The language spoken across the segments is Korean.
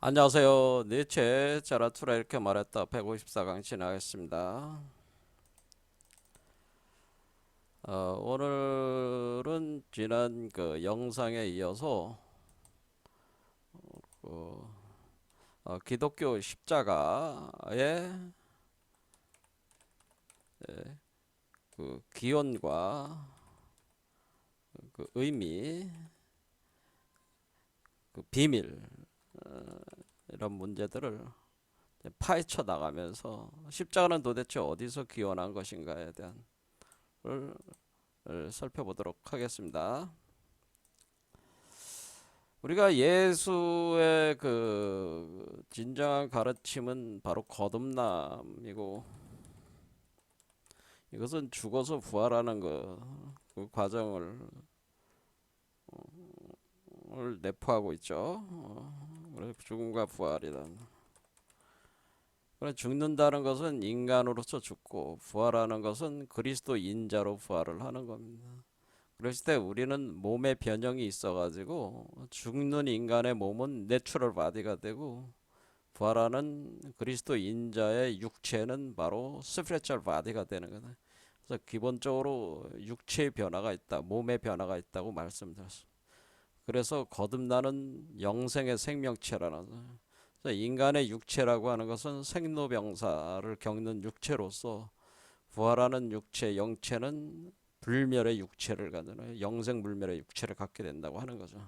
안녕하세요. 니체 자라투라 이렇게 말했다 154강 진행하겠습니다. 오늘은 지난 그 영상에 이어서 그, 기독교 십자가의 그 기원과 그 의미, 그 비밀 이런 문제들을 파헤쳐 나가면서 십자가는 도대체 어디서 기원한 것인가에 대한 걸 살펴보도록 하겠습니다. 우리가 예수의 그 진정한 가르침은 바로 거듭남이고, 이것은 죽어서 부활하는 그 과정을 내포하고 있죠. 그래서 죽음과 부활이다. 그래, 죽는다는 것은 인간으로서 죽고, 부활하는 것은 그리스도 인자로 부활을 하는 겁니다. 그랬을 때 우리는 몸의 변형이 있어가지고 죽는 인간의 몸은 내추럴 바디가 되고, 부활하는 그리스도 인자의 육체는 바로 스피리추얼 바디가 되는 거다. 그래서 기본적으로 육체의 변화가 있다, 몸의 변화가 있다고 말씀드렸습니다. 그래서 거듭나는 영생의 생명체라는, 그래서 인간의 육체라고 하는 것은 생로병사를 겪는 육체로서, 부활하는 육체, 영체는 불멸의 육체를 갖는, 영생 불멸의 육체를 갖게 된다고 하는 거죠.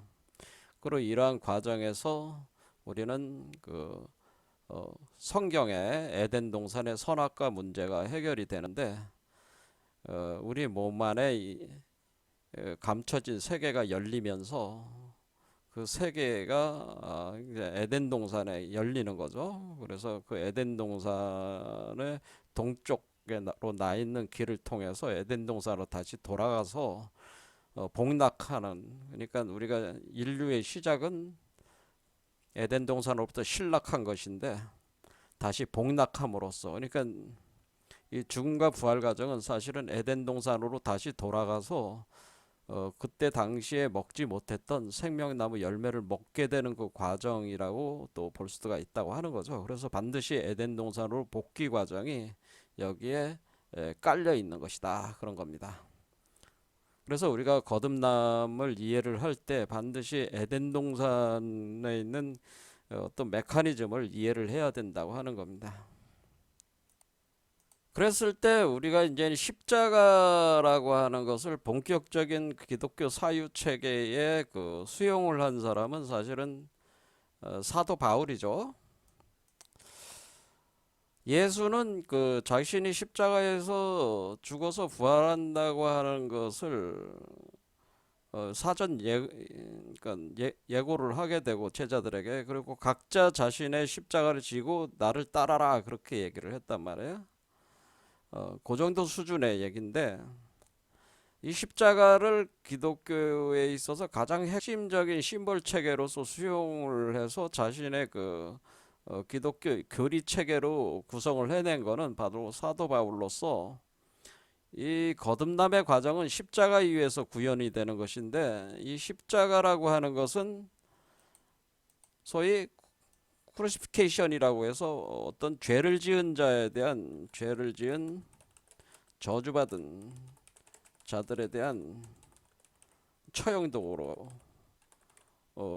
그리고 이러한 과정에서 우리는 성경의 에덴 동산의 선악과 문제가 해결이 되는데, 우리 몸 안에 감춰진 세계가 열리면서 그 세계가 이제 에덴 동산에 열리는 거죠. 그래서 그 에덴 동산의 동쪽으로 나 있는 길을 통해서 에덴 동산으로 다시 돌아가서 복락하는, 그러니까 우리가 인류의 시작은 에덴 동산으로부터 신락한 것인데 다시 복락함으로써, 그러니까 이 죽음과 부활 과정은 사실은 에덴 동산으로 다시 돌아가서 그때 당시에 먹지 못했던 생명나무 열매를 먹게 되는 그 과정이라고 또 볼 수가 있다고 하는 거죠. 그래서 반드시 에덴 동산으로 복귀 과정이 여기에 깔려 있는 것이다, 그런 겁니다. 그래서 우리가 거듭남을 이해를 할 때 반드시 에덴 동산에 있는 어떤 메커니즘을 이해를 해야 된다고 하는 겁니다. 그랬을 때 우리가 이제 십자가라고 하는 것을 본격적인 기독교 사유 체계에 그 수용을 한 사람은 사실은 사도 바울이죠. 예수는 그 자신이 십자가에서 죽어서 부활한다고 하는 것을 사전 그러니까 예고를 하게 되고 제자들에게, 그리고 각자 자신의 십자가를 지고 나를 따라라 그렇게 얘기를 했단 말이에요. 그 정도 수준의 얘기인데, 이 십자가를 기독교에 있어서 가장 핵심적인 심벌 체계로서 수용을 해서 자신의 기독교 교리 체계로 구성을 해낸 거는 바로 사도 바울로서, 이 거듭남의 과정은 십자가 위에서 구현이 되는 것인데, 이 십자가라고 하는 것은 소위 크루시피케이션이라고 해서 어떤 죄를 지은 자에 대한, 죄를 지은 저주받은 자들에 대한 처형도로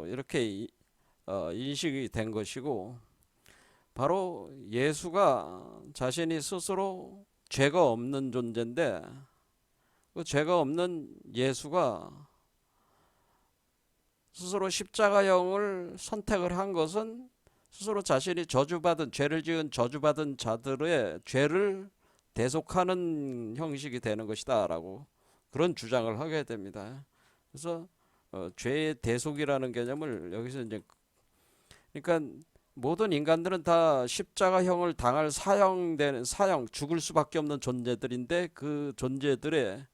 이렇게 인식이 된 것이고, 바로 예수가 자신이 스스로 죄가 없는 존재인데, 그 죄가 없는 예수가 스스로 십자가형을 선택을 한 것은 스스로 자신이 저주받은, 죄를 지은 저주받은 자들의 죄를 대속하는 형식이 되는 것이다 라고 그런 주장을 하게 됩니다. 그래서 죄의 대속이라는 개념을 여기서 이제, 그러니까 모든 인간들은 다 십자가형을 당할 사형, 죽을 수밖에 없는 존재들인데, 그 존재들의,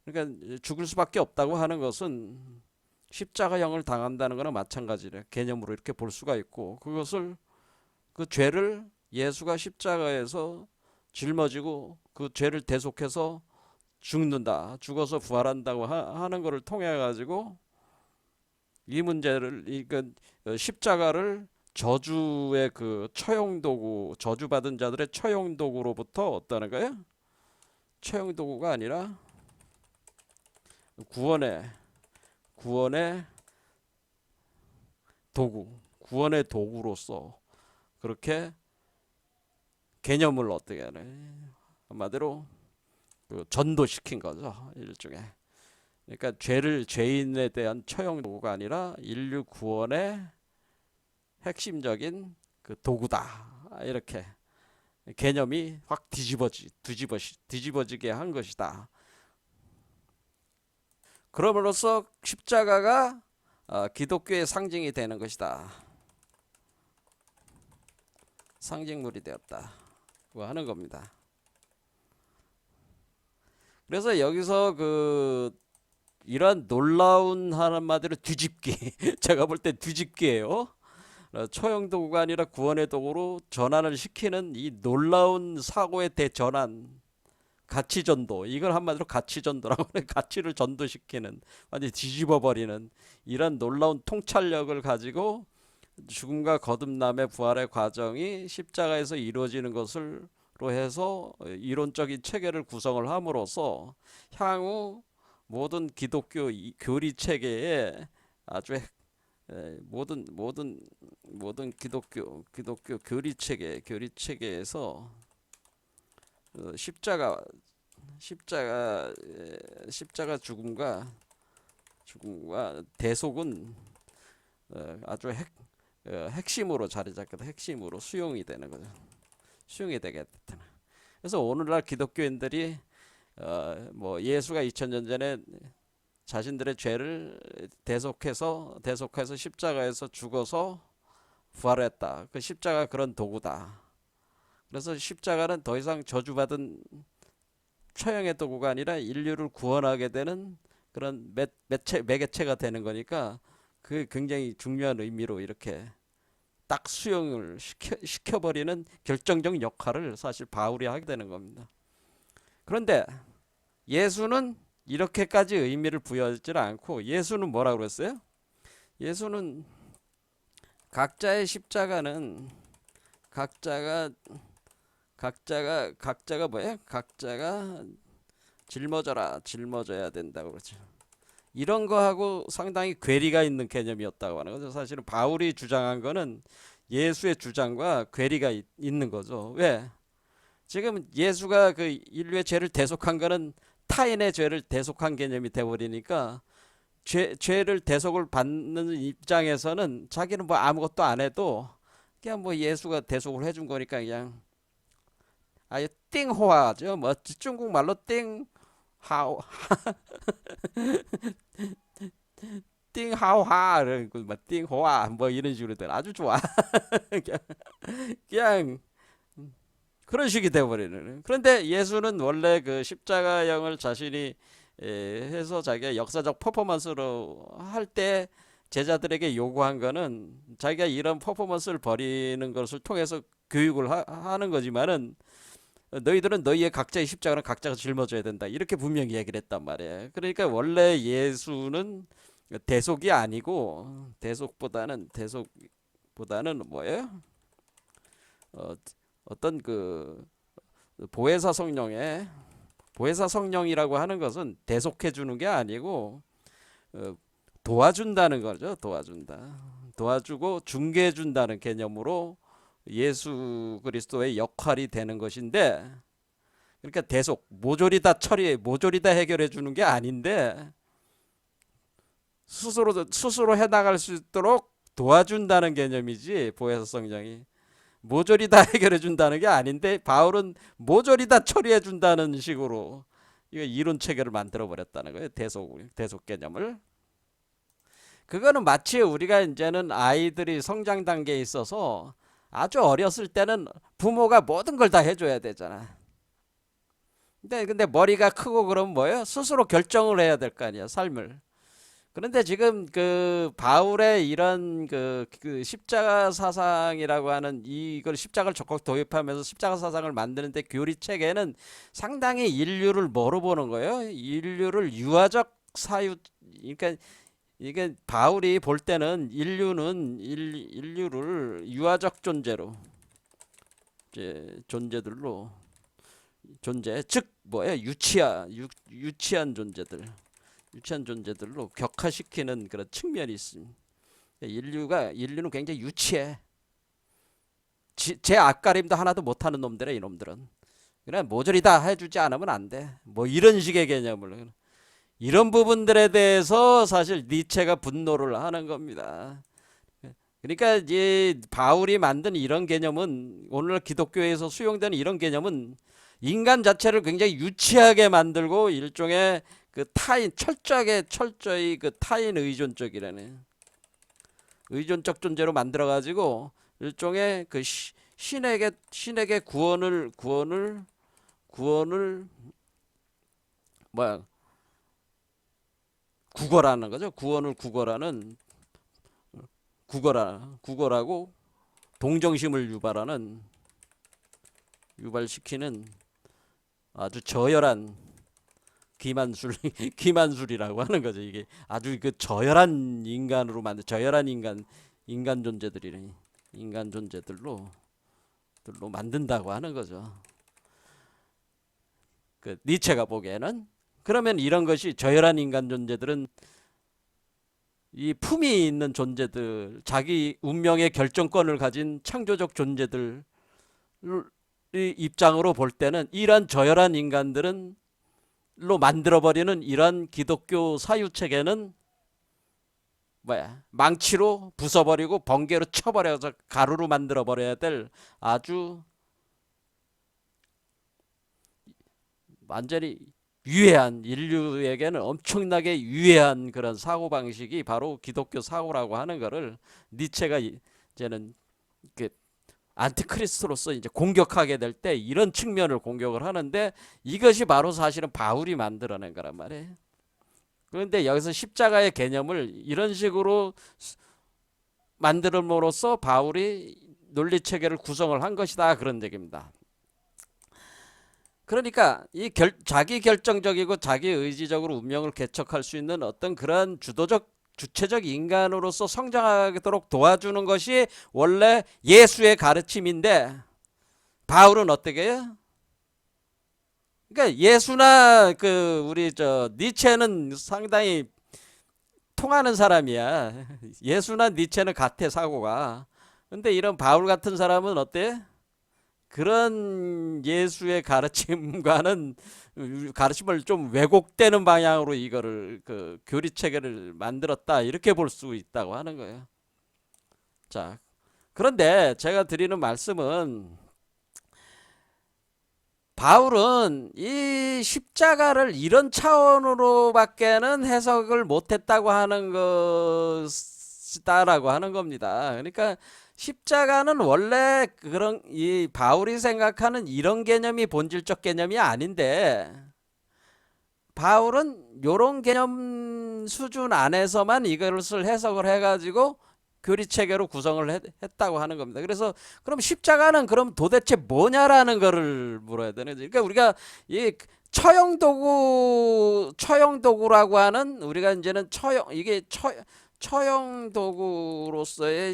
그러니까 죽을 수밖에 없다고 하는 것은 십자가형을 당한다는 거나 마찬가지래 개념으로 이렇게 볼 수가 있고, 그것을, 그 죄를 예수가 십자가에서 짊어지고 그 죄를 대속해서 죽는다, 죽어서 부활한다고 하는 것을 통해 가지고 이 문제를, 십자가를 저주의 그 처형 도구, 저주받은 자들의 처형 도구로부터 어떠는 거예요? 처형 도구가 아니라 구원의 도구, 구원의 도구로서 그렇게 개념을 어떻게 하네. 한마디로 그 전도시킨 거죠, 일종의. 그러니까 죄인에 대한 처형 도구가 아니라 인류 구원의 핵심적인 그 도구다. 이렇게 개념이 확 뒤집어지게 한 것이다. 그럼으로써 십자가가 기독교의 상징이 되는 것이다. 상징물이 되었다. 뭐 하는 겁니다. 그래서 여기서 이런 놀라운 한마디로 뒤집기 제가 볼 때 뒤집기예요. 처형 도구가 아니라 구원의 도구로 전환을 시키는 이 놀라운 사고의 대전환, 가치전도, 이걸 한마디로 가치전도라고 해요. 가치를 전도시키는, 완전히 뒤집어버리는 이런 놀라운 통찰력을 가지고 죽음과 거듭남의 부활의 과정이 십자가에서 이루어지는 것으로 해서 이론적인 체계를 구성을 함으로써 향후 모든 기독교 교리 체계에 아주 모든 기독교 교리 체계에서 십자가 죽음과 대속은 아주 핵심으로 자리 잡게 돼. 핵심으로 수용이 되는 거죠. 수용이 되게 됐다. 그래서 오늘날 기독교인들이 뭐 예수가 2000년 전에 자신들의 죄를 대속해서 십자가에서 죽어서 부활했다. 그 십자가 그런 도구다. 그래서 십자가는 더 이상 저주받은 처형의 도구가 아니라 인류를 구원하게 되는 그런 매개체가 되는 거니까 그 굉장히 중요한 의미로 이렇게 딱 수용을 시켜버리는 결정적 역할을 사실 바울이 하게 되는 겁니다. 그런데 예수는 이렇게까지 의미를 부여하지 않고, 예수는 뭐라고 그랬어요? 예수는 각자의 십자가는 각자가 뭐예요? 각자가 짊어져야 된다고 그러죠. 이런 거하고 상당히 괴리가 있는 개념이었다고 하는 거죠. 사실은 바울이 주장한 거는 예수의 주장과 괴리가 있는 거죠. 왜? 지금 예수가 그 인류의 죄를 대속한 거는 타인의 죄를 대속한 개념이 돼버리니까 죄를 대속을 받는 입장에서는 자기는 뭐 아무것도 안 해도 그냥 뭐 예수가 대속을 해준 거니까 그냥 아예 띵호하죠. 뭐 중국말로 띵하오 띵하오하 뭐 띵호아 뭐 이런 식으로들 아주 좋아. 그냥 그런 식이 돼버리는. 그런데 예수는 원래 그 십자가형을 자신이 해서 자기가 역사적 퍼포먼스로 할 때 제자들에게 요구한 거는 자기가 이런 퍼포먼스를 벌이는 것을 통해서 교육을 하는 거지만은 너희들은 너희의 각자의 십자가는 각자가 짊어져야 된다. 이렇게 분명히 얘기를 했단 말이에요. 그러니까 원래 예수는 대속이 아니고 대속보다는 뭐예요? 어떤 그 보혜사 성령이라고 하는 것은 대속해 주는 게 아니고 도와준다는 거죠. 도와주고 중개해 준다는 개념으로 예수 그리스도의 역할이 되는 것인데, 그러니까 모조리 다 해결해 주는 게 아닌데 스스로 해 나갈 수 있도록 도와준다는 개념이지. 보혜사 성령이 모조리 다 해결해 준다는 게 아닌데 바울은 모조리 다 처리해 준다는 식으로 이거 이론 체계를 만들어 버렸다는 거예요. 대속 개념을. 그거는 마치 우리가 이제는 아이들이 성장 단계에 있어서 아주 어렸을 때는 부모가 모든 걸 다 해줘야 되잖아. 근데 머리가 크고 그러면 뭐예요? 스스로 결정을 해야 될 거 아니야, 삶을. 그런데 지금 그 바울의 이런 그 십자가 사상이라고 하는 이걸 십자가를 적극 도입하면서 십자가 사상을 만드는데 교리 체계는 상당히 인류를 뭐로 보는 거예요? 인류를 유아적 사유, 그러니까 이게 바울이 볼 때는 인류를 유아적 존재로 이제 존재들로 즉 뭐야 유치한 존재들로 격화시키는 그런 측면이 있습니다. 인류는 굉장히 유치해. 제 앞가림도 하나도 못하는 놈들이야 이놈들은. 그냥 모조리 다 해주지 않으면 안 돼. 뭐 이런 식의 개념을 이런 부분들에 대해서 사실 니체가 분노를 하는 겁니다. 그러니까 이제 바울이 만든 이런 개념은 오늘 기독교에서 수용되는 이런 개념은 인간 자체를 굉장히 유치하게 만들고 일종의 그 철저히 그 타인 의존적이라는 의존적 존재로 만들어 가지고 일종의 그 신에게 구원을 뭐야 구걸하는 거죠. 구원을 구걸하고 동정심을 유발시키는 아주 저열한 기만술이라고 하는 거죠. 이게 아주 그 저열한 인간으로 만든 저열한 인간 존재들로 만든다고 하는 거죠. 그 니체가 보기에는 그러면 이런 것이 저열한 인간 존재들은 이 품이 있는 존재들, 자기 운명의 결정권을 가진 창조적 존재들 입장으로 볼 때는 이러한 저열한 인간들은 로 만들어버리는 이러한 기독교 사유체계는 망치로 부숴버리고 번개로 쳐버려서 가루로 만들어버려야 될 아주 완전히 인류에게는 엄청나게 유해한 그런 사고방식이 바로 기독교 사고라고 하는 것을 니체가 이제는 그 안티크리스토로서 이제 공격하게 될 때 이런 측면을 공격을 하는데 이것이 바로 사실은 바울이 만들어낸 거란 말이에요. 그런데 여기서 십자가의 개념을 이런 식으로 만들음으로써 바울이 논리체계를 구성을 한 것이다 그런 얘기입니다. 그러니까 이 자기 결정적이고 자기 의지적으로 운명을 개척할 수 있는 어떤 그런 주체적 인간으로서 성장하도록 도와주는 것이 원래 예수의 가르침인데 바울은 어떻게 해요? 그러니까 예수나 우리 니체는 상당히 통하는 사람이야. 예수나 니체는 같아 사고가. 근데 이런 바울 같은 사람은 어때? 그런 예수의 가르침과는 가르침을 좀 왜곡되는 방향으로 이거를 교리 체계를 만들었다 이렇게 볼 수 있다고 하는 거예요. 자, 그런데 제가 드리는 말씀은 바울은 이 십자가를 이런 차원으로밖에는 해석을 못했다고 하는 것이다라고 하는 겁니다. 그러니까 십자가는 원래 이 바울이 생각하는 이런 개념이 본질적 개념이 아닌데 바울은 이런 개념 수준 안에서만 이것을 해석을 해가지고 교리체계로 구성을 했다고 하는 겁니다. 그래서 그럼 십자가는 그럼 도대체 뭐냐라는 거를 물어야 되는 거죠. 그러니까 우리가 이 처형도구라고 하는 우리가 이제는 처형도구로서의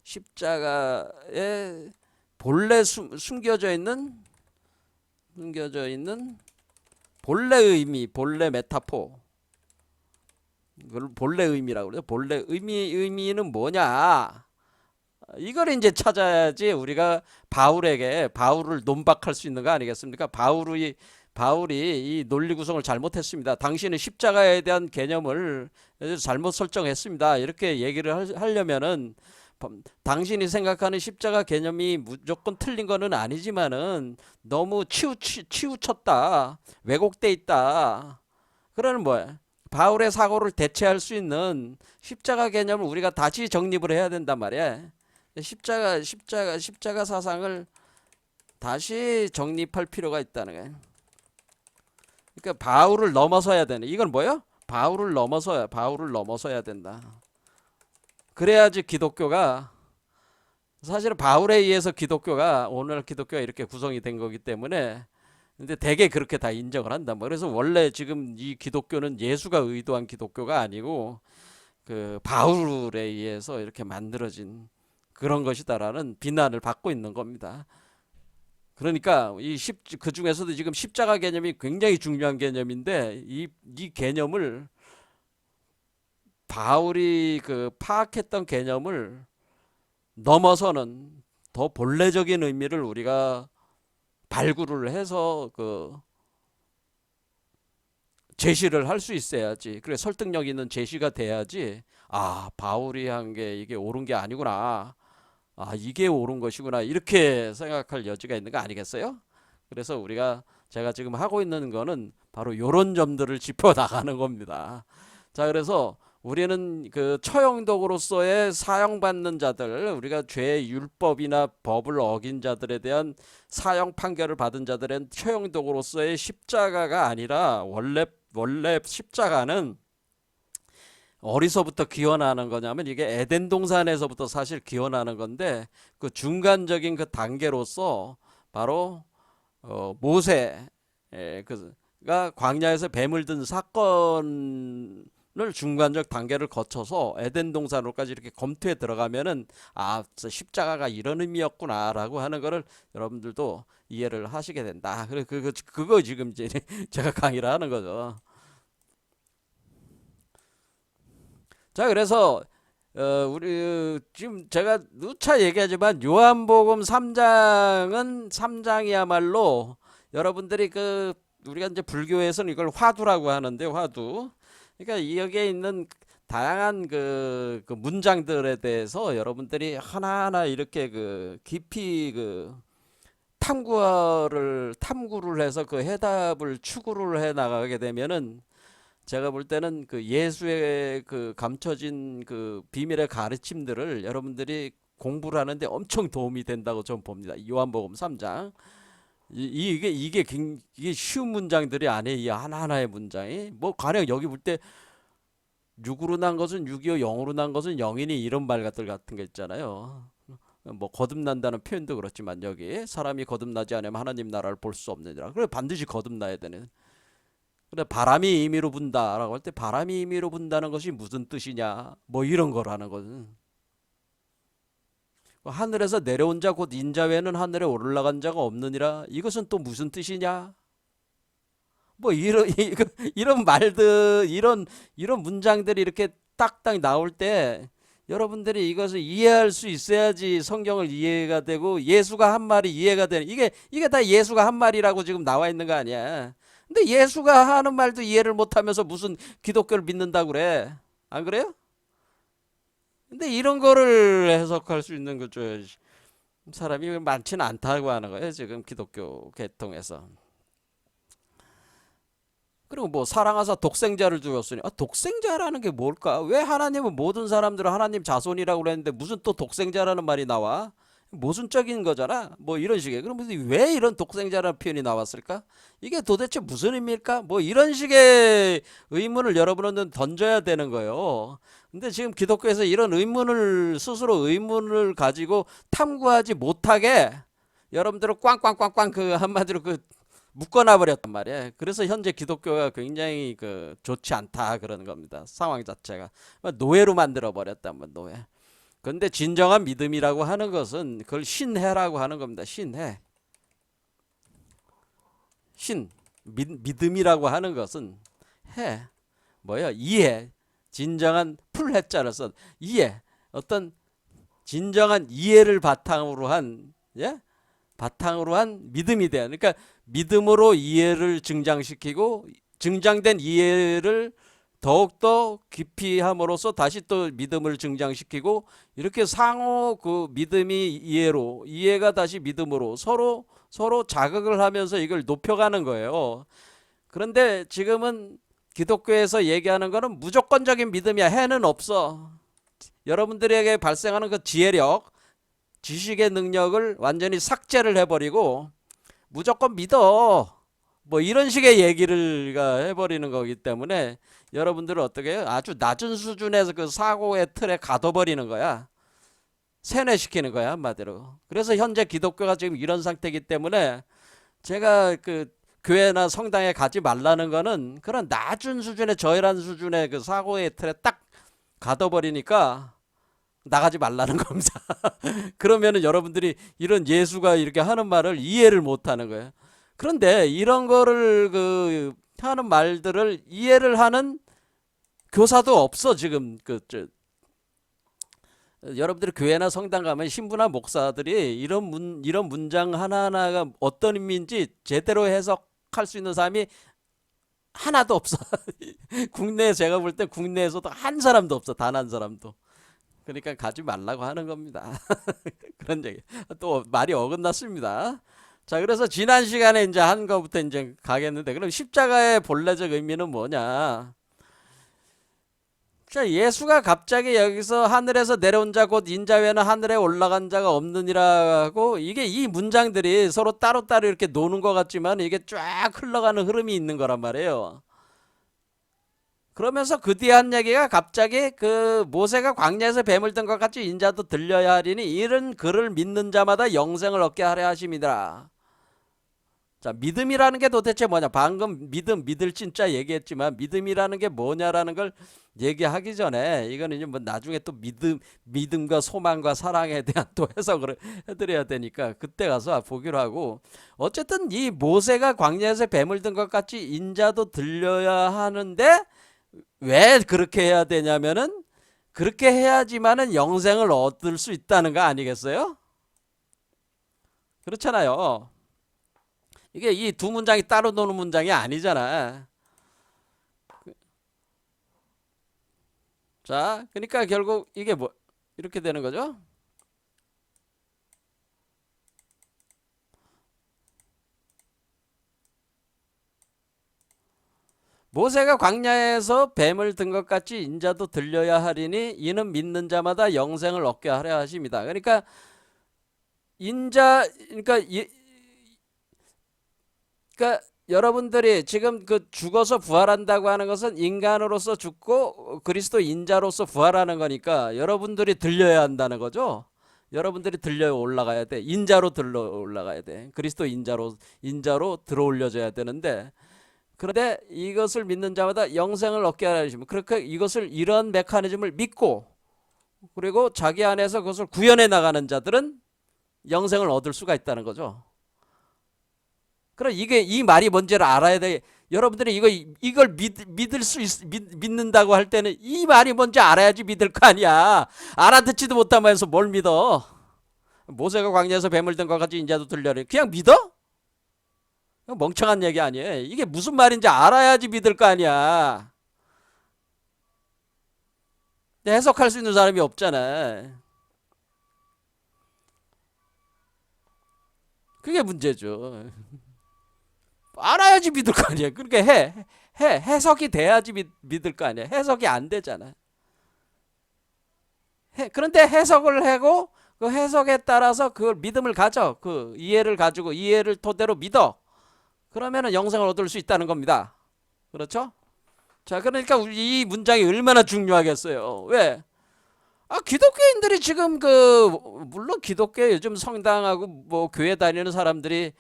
십자가에 본래 숨겨져 있는 본래 의미, 본래 메타포, 그걸 본래 의미라고 그래요. 본래 의미는 뭐냐? 이걸 이제 찾아야지 우리가 바울을 논박할 수 있는 거 아니겠습니까? 바울이 이 논리 구성을 잘못했습니다. 당신은 십자가에 대한 개념을 잘못 설정했습니다. 이렇게 얘기를 하려면은 당신이 생각하는 십자가 개념이 무조건 틀린 거는 아니지만은 너무 치우쳤다. 왜곡돼 있다. 그러는 뭐야? 바울의 사고를 대체할 수 있는 십자가 개념을 우리가 다시 정립을 해야 된단 말이야. 십자가 사상을 다시 정립할 필요가 있다는 거야. 그러니까 바울을 넘어서야 되네. 이건 뭐야? 바울을 넘어서야 된다. 그래야지 기독교가 사실은 바울에 의해서 오늘 기독교가 이렇게 구성이 된 거기 때문에 근데 대개 그렇게 다 인정을 한다. 뭐 그래서 원래 지금 이 기독교는 예수가 의도한 기독교가 아니고 그 바울에 의해서 이렇게 만들어진 그런 것이다라는 비난을 받고 있는 겁니다. 그러니까 그 중에서도 지금 십자가 개념이 굉장히 중요한 개념인데 이 개념을 바울이 그 파악했던 개념을 넘어서는 더 본래적인 의미를 우리가 발굴을 해서 그 제시를 할 수 있어야지. 그래 설득력 있는 제시가 돼야지. 아, 바울이 한 게 이게 옳은 게 아니구나. 아, 이게 옳은 것이구나. 이렇게 생각할 여지가 있는 거 아니겠어요? 그래서 제가 지금 하고 있는 거는 바로 요런 점들을 짚어 나가는 겁니다. 자, 그래서 우리는 그 처형독으로서의 사형받는 자들, 우리가 죄 율법이나 법을 어긴 자들에 대한 사형 판결을 받은 자들은 처형독으로서의 십자가가 아니라 원래 십자가는 어디서부터 기원하는 거냐면 이게 에덴 동산에서부터 사실 기원하는 건데 그 중간적인 그 단계로서 바로 모세 가 광야에서 뱀을 든 사건을 중간적 단계를 거쳐서 에덴 동산으로까지 이렇게 검토에 들어가면은 아, 십자가가 이런 의미였구나라고 하는 거를 여러분들도 이해를 하시게 된다. 그래 그거 지금 이제 제가 강의를 하는 거죠. 자, 그래서 우리 지금 제가 누차 얘기하지만 요한복음 3장은 3장이야말로 여러분들이 우리가 이제 불교에서는 이걸 화두라고 하는데 화두. 그러니까 여기에 있는 다양한 그 문장들에 대해서 여러분들이 하나하나 이렇게 깊이 탐구를 해서 그 해답을 추구를 해 나가게 되면은 제가 볼 때는 그 예수의 그 감춰진 그 비밀의 가르침들을 여러분들이 공부를 하는데 엄청 도움이 된다고 좀 봅니다. 요한복음 3장. 이게 쉬운 문장들이 아니에요. 이 하나하나의 문장이. 뭐 가령 여기 볼 때 6으로 난 것은 6이요 0으로 난 것은 0이니 이런 말 같은 거 있잖아요. 뭐 거듭난다는 표현도 그렇지만 여기 사람이 거듭나지 않으면 하나님 나라를 볼 수 없느니라. 그래 반드시 거듭나야 되는. 근데 바람이 임의로 분다라고 할 때 바람이 임의로 분다는 것이 무슨 뜻이냐 뭐 이런 거라는 거는 하늘에서 내려온 자 곧 인자 외에는 하늘에 올라간 자가 없느니라 이것은 또 무슨 뜻이냐 뭐 이런 말들 이런 문장들이 이렇게 딱딱 나올 때 여러분들이 이것을 이해할 수 있어야지 성경을 이해가 되고 예수가 한 말이 이해가 되는 이게 다 예수가 한 말이라고 지금 나와 있는 거 아니야. 근데 예수가 하는 말도 이해를 못하면서 무슨 기독교를 믿는다고 그래? 안 그래요? 근데 이런 거를 해석할 수 있는 거죠. 사람이 많지는 않다고 하는 거예요. 지금 기독교 계통에서. 그리고 뭐 사랑하사 독생자를 주었으니 독생자라는 게 뭘까? 왜 하나님은 모든 사람들을 하나님 자손이라고 그랬는데 무슨 또 독생자라는 말이 나와? 모순적인 거잖아. 뭐 이런 식의. 그럼 왜 이런 독생자라는 표현이 나왔을까? 이게 도대체 무슨 의미일까? 뭐 이런 식의 의문을 여러분은 던져야 되는 거예요. 근데 지금 기독교에서 이런 스스로 의문을 가지고 탐구하지 못하게 여러분들은 꽝꽝꽝꽝 한마디로 묶어놔 버렸단 말이에요. 그래서 현재 기독교가 굉장히 좋지 않다 그러는 겁니다. 상황 자체가 노예로 만들어 버렸다면 노예. 그런데 진정한 믿음이라고 하는 것은 그걸 신해라고 하는 겁니다. 신해. 믿음이라고 하는 것은 해. 뭐야? 이해. 진정한 풀해자를 써. 이해. 어떤 진정한 이해를 바탕으로 한 믿음이 돼요. 그러니까 믿음으로 이해를 증장시키고 증장된 이해를 더욱더 깊이 함으로써 다시 또 믿음을 증장시키고 이렇게 상호 믿음이 이해가 다시 믿음으로 서로 자극을 하면서 이걸 높여가는 거예요. 그런데 지금은 기독교에서 얘기하는 거는 무조건적인 믿음이야. 해는 없어. 여러분들에게 발생하는 그 지혜력, 지식의 능력을 완전히 삭제를 해버리고 무조건 믿어. 뭐 이런 식의 얘기를 해버리는 거기 때문에 여러분들은 어떻게 해요? 아주 낮은 수준에서 그 사고의 틀에 가둬버리는 거야. 세뇌시키는 거야 한마디로. 그래서 현재 기독교가 지금 이런 상태이기 때문에 제가 교회나 성당에 가지 말라는 거는 그런 낮은 수준의 저열한 수준의 그 사고의 틀에 딱 가둬버리니까 나가지 말라는 겁니다. 그러면은 여러분들이 이런 예수가 이렇게 하는 말을 이해를 못 하는 거예요. 그런데 이런 거를 그 하는 말들을 이해를 하는 교사도 없어 지금. 여러분들이 교회나 성당 가면 신부나 목사들이 이런 문장 하나하나가 어떤 의미인지 제대로 해석할 수 있는 사람이 하나도 없어. 국내에 제가 볼 때 국내에서도 한 사람도 없어. 단 한 사람도. 그러니까 가지 말라고 하는 겁니다. 그런 얘기. 또 말이 어긋났습니다. 자, 그래서 지난 시간에 이제 한 거부터 이제 가겠는데, 그럼 십자가의 본래적 의미는 뭐냐? 자, 예수가 갑자기 여기서 하늘에서 내려온 자 곧 인자 외에는 하늘에 올라간 자가 없느니라고, 이게 이 문장들이 서로 따로따로 이렇게 노는 것 같지만 이게 쫙 흘러가는 흐름이 있는 거란 말이에요. 그러면서 그 뒤에 한 얘기가 갑자기 그 모세가 광야에서 뱀을 든 것 같이 인자도 들려야 하리니 이런 그를 믿는 자마다 영생을 얻게 하려 하심이더라. 자, 믿음이라는 게 도대체 뭐냐? 방금 믿을 진짜 얘기했지만 믿음이라는 게 뭐냐라는 걸 얘기하기 전에 이거는 이제 뭐 나중에 또 믿음과 소망과 사랑에 대한 또 해석을 해드려야 되니까 그때 가서 보기로 하고, 어쨌든 이 모세가 광야에서 뱀을 든 것 같이 인자도 들려야 하는데 왜 그렇게 해야 되냐면은 그렇게 해야지만은 영생을 얻을 수 있다는 거 아니겠어요? 그렇잖아요. 이게 이 두 문장이 따로 노는 문장이 아니잖아. 자, 그러니까 결국 이게 뭐 이렇게 되는 거죠. 모세가 광야에서 뱀을 든 것 같이 인자도 들려야 하리니 이는 믿는 자마다 영생을 얻게 하려 하십니다. 그러니까 인자, 그러니까 여러분들이 지금 그 죽어서 부활한다고 하는 것은 인간으로서 죽고 그리스도 인자로서 부활하는 거니까 여러분들이 들려야 한다는 거죠. 여러분들이 들려 올라가야 돼. 인자로 들러 올라가야 돼. 그리스도 인자로 들어 올려져야 되는데, 그런데 이것을 믿는 자마다 영생을 얻게 하라 하시면, 그렇게 이것을 이런 메커니즘을 믿고 그리고 자기 안에서 그것을 구현해 나가는 자들은 영생을 얻을 수가 있다는 거죠. 그럼 이게 이 말이 뭔지를 알아야 돼. 여러분들이 이걸 믿을 수 믿는다고 할 때는 이 말이 뭔지 알아야지 믿을 거 아니야. 알아듣지도 못하면서 뭘 믿어? 모세가 광야에서 뱀을 든 것 같이 인자도 들려래. 그냥 믿어? 멍청한 얘기 아니에요. 이게 무슨 말인지 알아야지 믿을 거 아니야. 해석할 수 있는 사람이 없잖아. 그게 문제죠. 알아야지 믿을 거 아니야. 그러니까 해석이 돼야지 믿을 거 아니야. 해석이 안 되잖아. 그런데 해석을 하고 그 해석에 따라서 그걸 믿음을 가져. 그 이해를 가지고 이해를 토대로 믿어. 그러면은 영생을 얻을 수 있다는 겁니다. 그렇죠? 자, 그러니까 이 문장이 얼마나 중요하겠어요. 왜? 기독교인들이 지금 물론 기독교 요즘 성당하고 뭐 교회 다니는 사람들이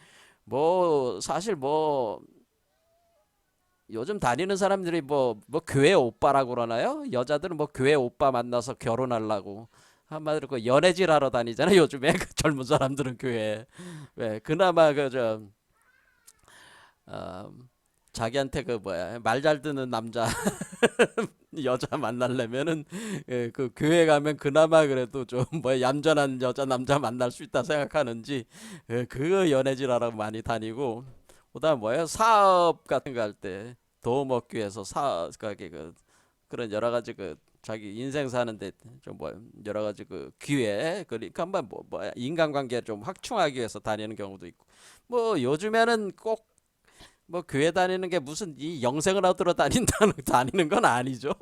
뭐 사실 뭐 요즘 다니는 사람들이 뭐 교회 오빠라고 그러나요? 여자들은 뭐 교회 오빠 만나서 결혼하려고 한마디로 그 연애질 하러 다니잖아요. 요즘에 그 젊은 사람들은 교회. 왜 그나마 어, 자기한테 그 뭐야 말 잘 듣는 남자 여자 만나려면은 그 교회 가면 그나마 그래도 좀 뭐 얌전한 여자 남자 만날 수 있다 생각하는지 그 연애질하라고 많이 다니고, 그다음 뭐야 사업 같은 거 할 때 도움 얻기 위해서 사업가게 그런 여러 가지 자기 인생 사는데 좀 뭐 여러 가지 기회, 그러니까 한번 뭐야 인간관계 좀 확충하기 위해서 다니는 경우도 있고, 뭐 요즘에는 꼭 뭐 교회 다니는 게 무슨 이 영생을 얻으러 다니는 건 아니죠.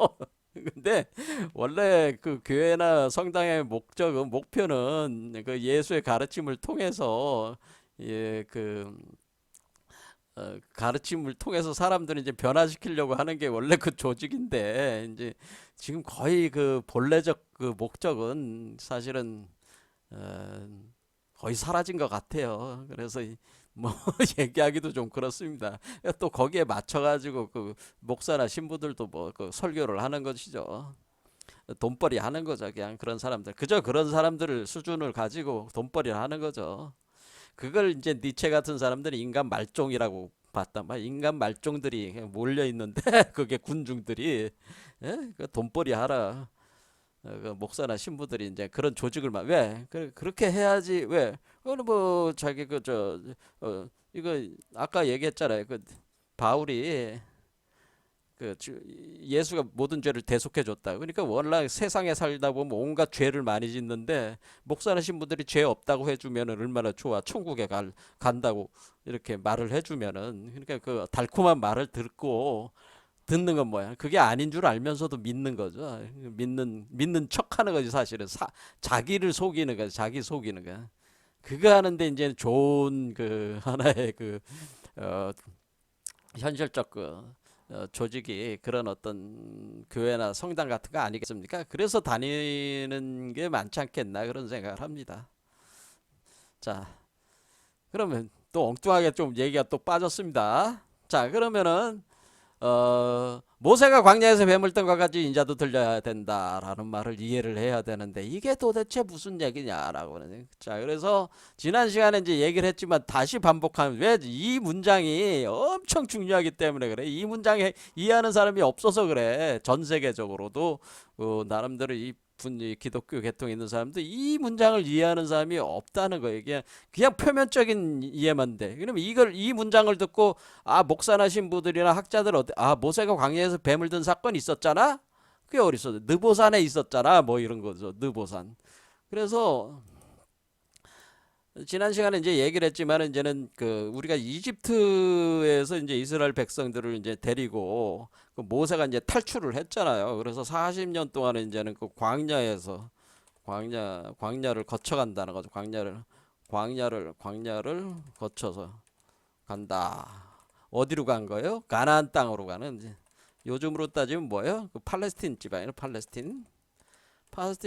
근데 원래 그 교회나 성당의 목표는 그 예수의 가르침을 통해서 예, 가르침을 통해서 사람들을 이제 변화시키려고 하는 게 원래 그 조직인데, 이제 지금 거의 그 본래적 그 목적은 사실은 어, 거의 사라진 것 같아요. 그래서 뭐 얘기하기도 좀 그렇습니다. 또 거기에 맞춰가지고 그 목사나 신부들도 뭐 그 설교를 하는 것이죠. 돈벌이 하는 거죠. 그냥 그런 사람들, 그저 그런 사람들을 수준을 가지고 돈벌이를 하는 거죠. 그걸 이제 니체 같은 사람들이 인간 말종이라고 봤단 말이야. 인간 말종들이 몰려 있는데 그게 군중들이, 예? 그 돈벌이 하라. 그 목사나 신부들이 이제 그런 조직을 왜 그렇게 해야지. 왜 그거는 뭐 자기 이거 아까 얘기했잖아요. 그 바울이 예수가 모든 죄를 대속해 줬다. 그러니까 원래 세상에 살다 보면 온갖 죄를 많이 짓는데 목사나 신부들이 죄 없다고 해주면은 얼마나 좋아. 천국에 간다고 이렇게 말을 해주면은, 그러니까 그 달콤한 말을 듣는 건 뭐야? 그게 아닌 줄 알면서도 믿는 거죠. 믿는 척하는 거지 사실은. 자기를 속이는 거지. 자기 속이는 거. 그거 하는데 이제 좋은 그 하나의 어, 현실적 조직이 그런 어떤 교회나 성당 같은 거 아니겠습니까? 그래서 다니는 게 많지 않겠나 그런 생각을 합니다. 자, 그러면 또 엉뚱하게 좀 얘기가 또 빠졌습니다. 자, 그러면은 모세가 광야에서 뱀을 뜬 것까지 인자도 들려야 된다라는 말을 이해를 해야 되는데 이게 도대체 무슨 얘기냐라고 하는. 자, 그래서 지난 시간에 이제 얘기를 했지만 다시 반복하면, 왜 이 문장이 엄청 중요하기 때문에 그래. 이 문장에 이해하는 사람이 없어서 그래. 전 세계적으로도 나름대로 이 기독교 계통에 있는 사람들 이 문장을 이해하는 사람이 없다는 거예요. 그냥 표면적인 이해만 돼. 그러면 이 문장을 듣고 목사나 신부들이나 학자들 모세가 광야에서 뱀을 든 사건이 있었잖아. 그게 어디 있어? 느보산에 있었잖아. 뭐 이런 거죠. 느보산. 그래서 지난 시간에 이제 얘기를 했지만 이제는 우리가 이집트에서 이제 이스라엘 백성들을 이제 데리고 모세가 이제 탈출을 했잖아요. 그래서 40년 동안은 이제는 그 광야에서 광야를 거쳐간다는 거죠. 광야를 거쳐서 간다. 어디로 간 거예요? 가나안 땅으로 가는, 이제 요즘으로 따지면 뭐예요? 그 팔레스틴 지방이에요. 팔레스틴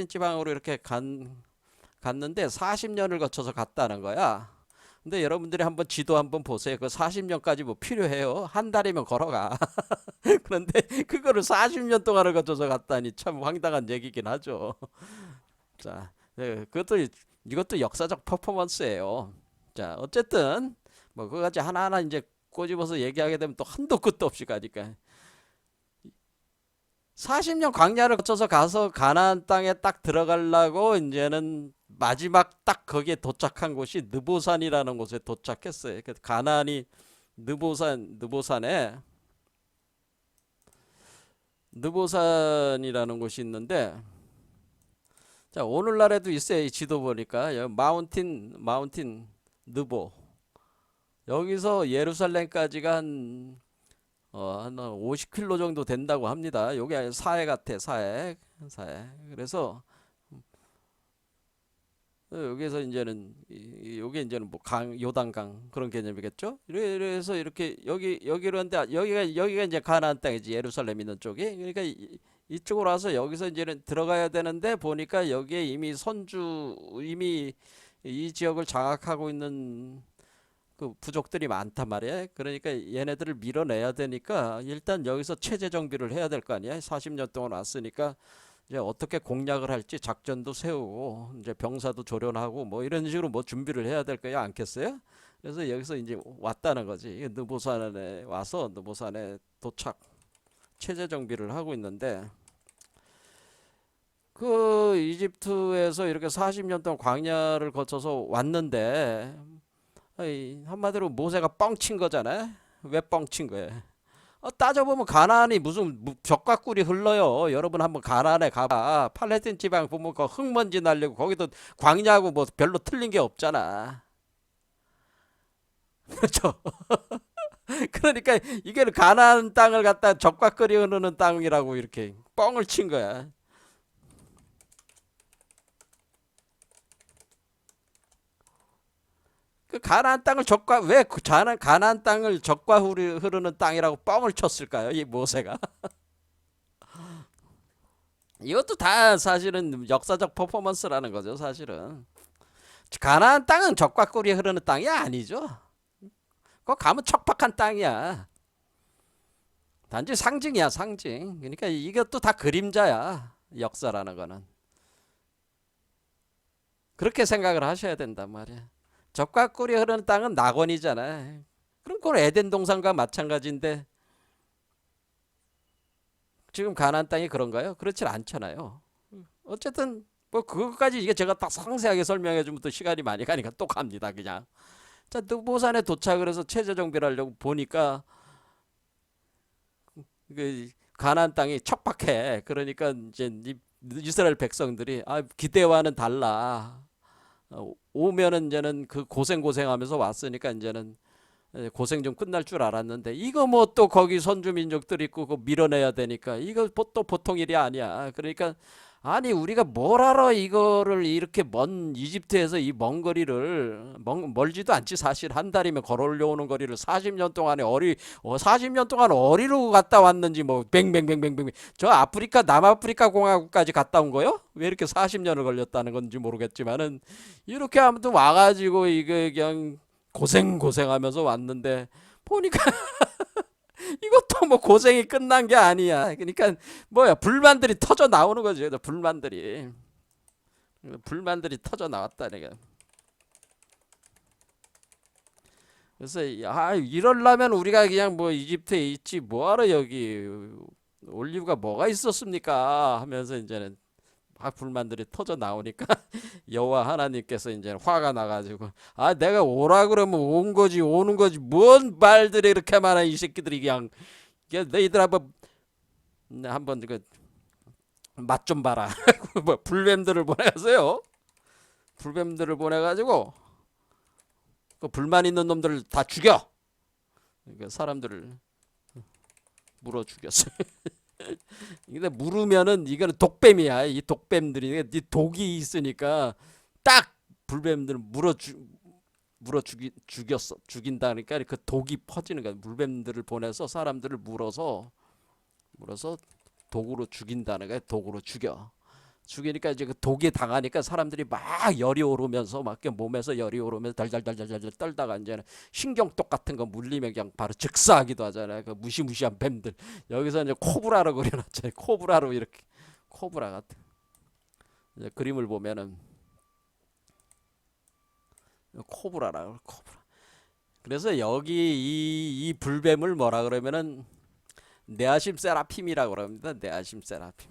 지방으로 이렇게 갔는데 40년을 거쳐서 갔다는 거야. 근데 여러분들이 한번 지도 한번 보세요. 그 40년까지 뭐 필요해요? 한 달이면 걸어가. 그런데 그거를 40년 동안을 거쳐서 갔다니 참 황당한 얘기긴 하죠. 자, 이것도 역사적 퍼포먼스예요. 자, 어쨌든 뭐 그거까지 하나하나 이제 꼬집어서 얘기하게 되면 또 한도 끝도 없이 가니까 40년 광야를 거쳐서 가서 가나안 땅에 딱 들어가려고 이제는 마지막 딱 거기에 도착한 곳이 느보산이라는 곳에 도착했어요. 가나안이 느보산이라는 곳이 있는데, 자, 오늘날에도 있어요. 이 지도 보니까 여기 마운틴 느보. 여기서 예루살렘까지가 한 50km 정도 된다고 합니다. 요게 사해 같아, 사해. 그래서 여기서 이제는 요게 이제는 뭐 요단강 그런 개념이겠죠. 그래서 이렇게 여기로 한데 여기가 이제 가나안 땅이지, 예루살렘 있는 쪽이. 그러니까 이쪽으로 와서 여기서 이제는 들어가야 되는데 보니까 여기에 이미 이 지역을 장악하고 있는 그 부족들이 많단 말이에요. 그러니까 얘네들을 밀어내야 되니까 일단 여기서 체제 정비를 해야 될 거 아니야. 40년 동안 왔으니까 이제 어떻게 공략을 할지 작전도 세우고 이제 병사도 조련하고 뭐 이런 식으로 뭐 준비를 해야 될 거야, 않겠어요? 그래서 여기서 이제 왔다는 거지. 느보산에 와서 느보산에 도착, 체제 정비를 하고 있는데, 그 이집트에서 이렇게 40년 동안 광야를 거쳐서 왔는데, 한마디로 모세가 뻥친 거잖아요. 왜 뻥친 거예요? 따져보면 가나안이 무슨 벽과 꿀이 흘러요. 여러분 한번 가나안에 가봐. 팔레스틴 지방 보면 그 흙먼지 날리고 거기도 광야하고 뭐 별로 틀린 게 없잖아. 그렇죠? 그러니까 이게 가나안 땅을 갖다 적과 꿀이 흐르는 땅이라고 이렇게 뻥을 친 거야. 그 가나안 땅을 가나안 땅을 적과 흐르는 땅이라고 뻥을 쳤을까요? 이 모세가. 이것도 다 사실은 역사적 퍼포먼스라는 거죠, 사실은. 가나안 땅은 적과 꿀이 흐르는 땅이 아니죠. 그거 가면 척박한 땅이야. 단지 상징이야, 상징. 그러니까 이것도 다 그림자야, 역사라는 거는. 그렇게 생각을 하셔야 된단 말이야. 젖과 꿀이 흐르는 땅은 낙원이잖아. 그럼 그건 에덴 동산과 마찬가지인데 지금 가나안 땅이 그런가요? 그렇진 않잖아요. 어쨌든 뭐 그것까지 이게 제가 딱 상세하게 설명해 주면 또 시간이 많이 가니까 또 갑니다, 그냥. 자, 느보산에 도착을 해서 체제 정비를 하려고 보니까 그 가나안 땅이 척박해. 그러니까 이제 이스라엘 백성들이 기대와는 달라. 오면은 이제는 그 고생하면서 왔으니까 이제는 고생 좀 끝날 줄 알았는데 이거 뭐 또 거기 선주 민족들 있고 그거 밀어내야 되니까 이거 또 보통 일이 아니야. 그러니까 아니 우리가 뭘 알아 이거를 이렇게 먼 이집트에서 이 먼 거리를 멀지도 않지 사실 한 달이면 걸어 올려오는 거리를 40년 동안에 40년 동안 어디로 갔다 왔는지 뭐 뱅뱅뱅뱅뱅 저 아프리카 남아프리카 공화국까지 갔다 온 거요? 왜 이렇게 40년을 걸렸다는 건지 모르겠지만은 이렇게 아무튼 와가지고 이게 그냥 고생하면서 왔는데 보니까 이것도 뭐 고생이 끝난 게 아니야. 그러니까 뭐야 불만들이 터져 나오는 거죠. 불만들이 터져 나왔다는 게. 그래서 이럴라면 우리가 그냥 뭐 이집트에 있지 뭐하러 여기 올 이유가 뭐가 있었습니까? 하면서 이제는 막 불만들이 터져 나오니까 여호와 하나님께서 이제 화가 나가지고 내가 오라 그러면 온 거지 오는 거지 뭔 말들이 이렇게 많아 이 새끼들이 그냥 너희들 한번 그 맛 좀 봐라. 뭐 불뱀들을 보내가서요. 불뱀들을 보내가지고 그 불만 있는 놈들을 다 죽여. 그러니까 사람들을 물어 죽였어요. 근데 물으면은 이거는 독뱀이야. 이 독뱀들이 이 독이 있으니까 딱 불뱀들을 죽인다니까 그 독이 퍼지는 거야. 물뱀들을 보내서 사람들을 물어서 독으로 죽인다는 거야. 독으로 죽이니까 이제 그 독에 당하니까 사람들이 막 열이 오르면서 막 몸에서 열이 오르면서 달달달달달 떨다가 이제는 신경독 같은 거 물리면 그냥 바로 즉사하기도 하잖아요. 그 무시무시한 뱀들 여기서 이제 코브라로 그려놨잖아요. 코브라로 이렇게 코브라 같은 이제 그림을 보면은 코브라라고 코브라. 그래서 여기 이 불뱀을 뭐라 그러면은 네아심 세라핌이라고 그럽니다. 네아심 세라핌.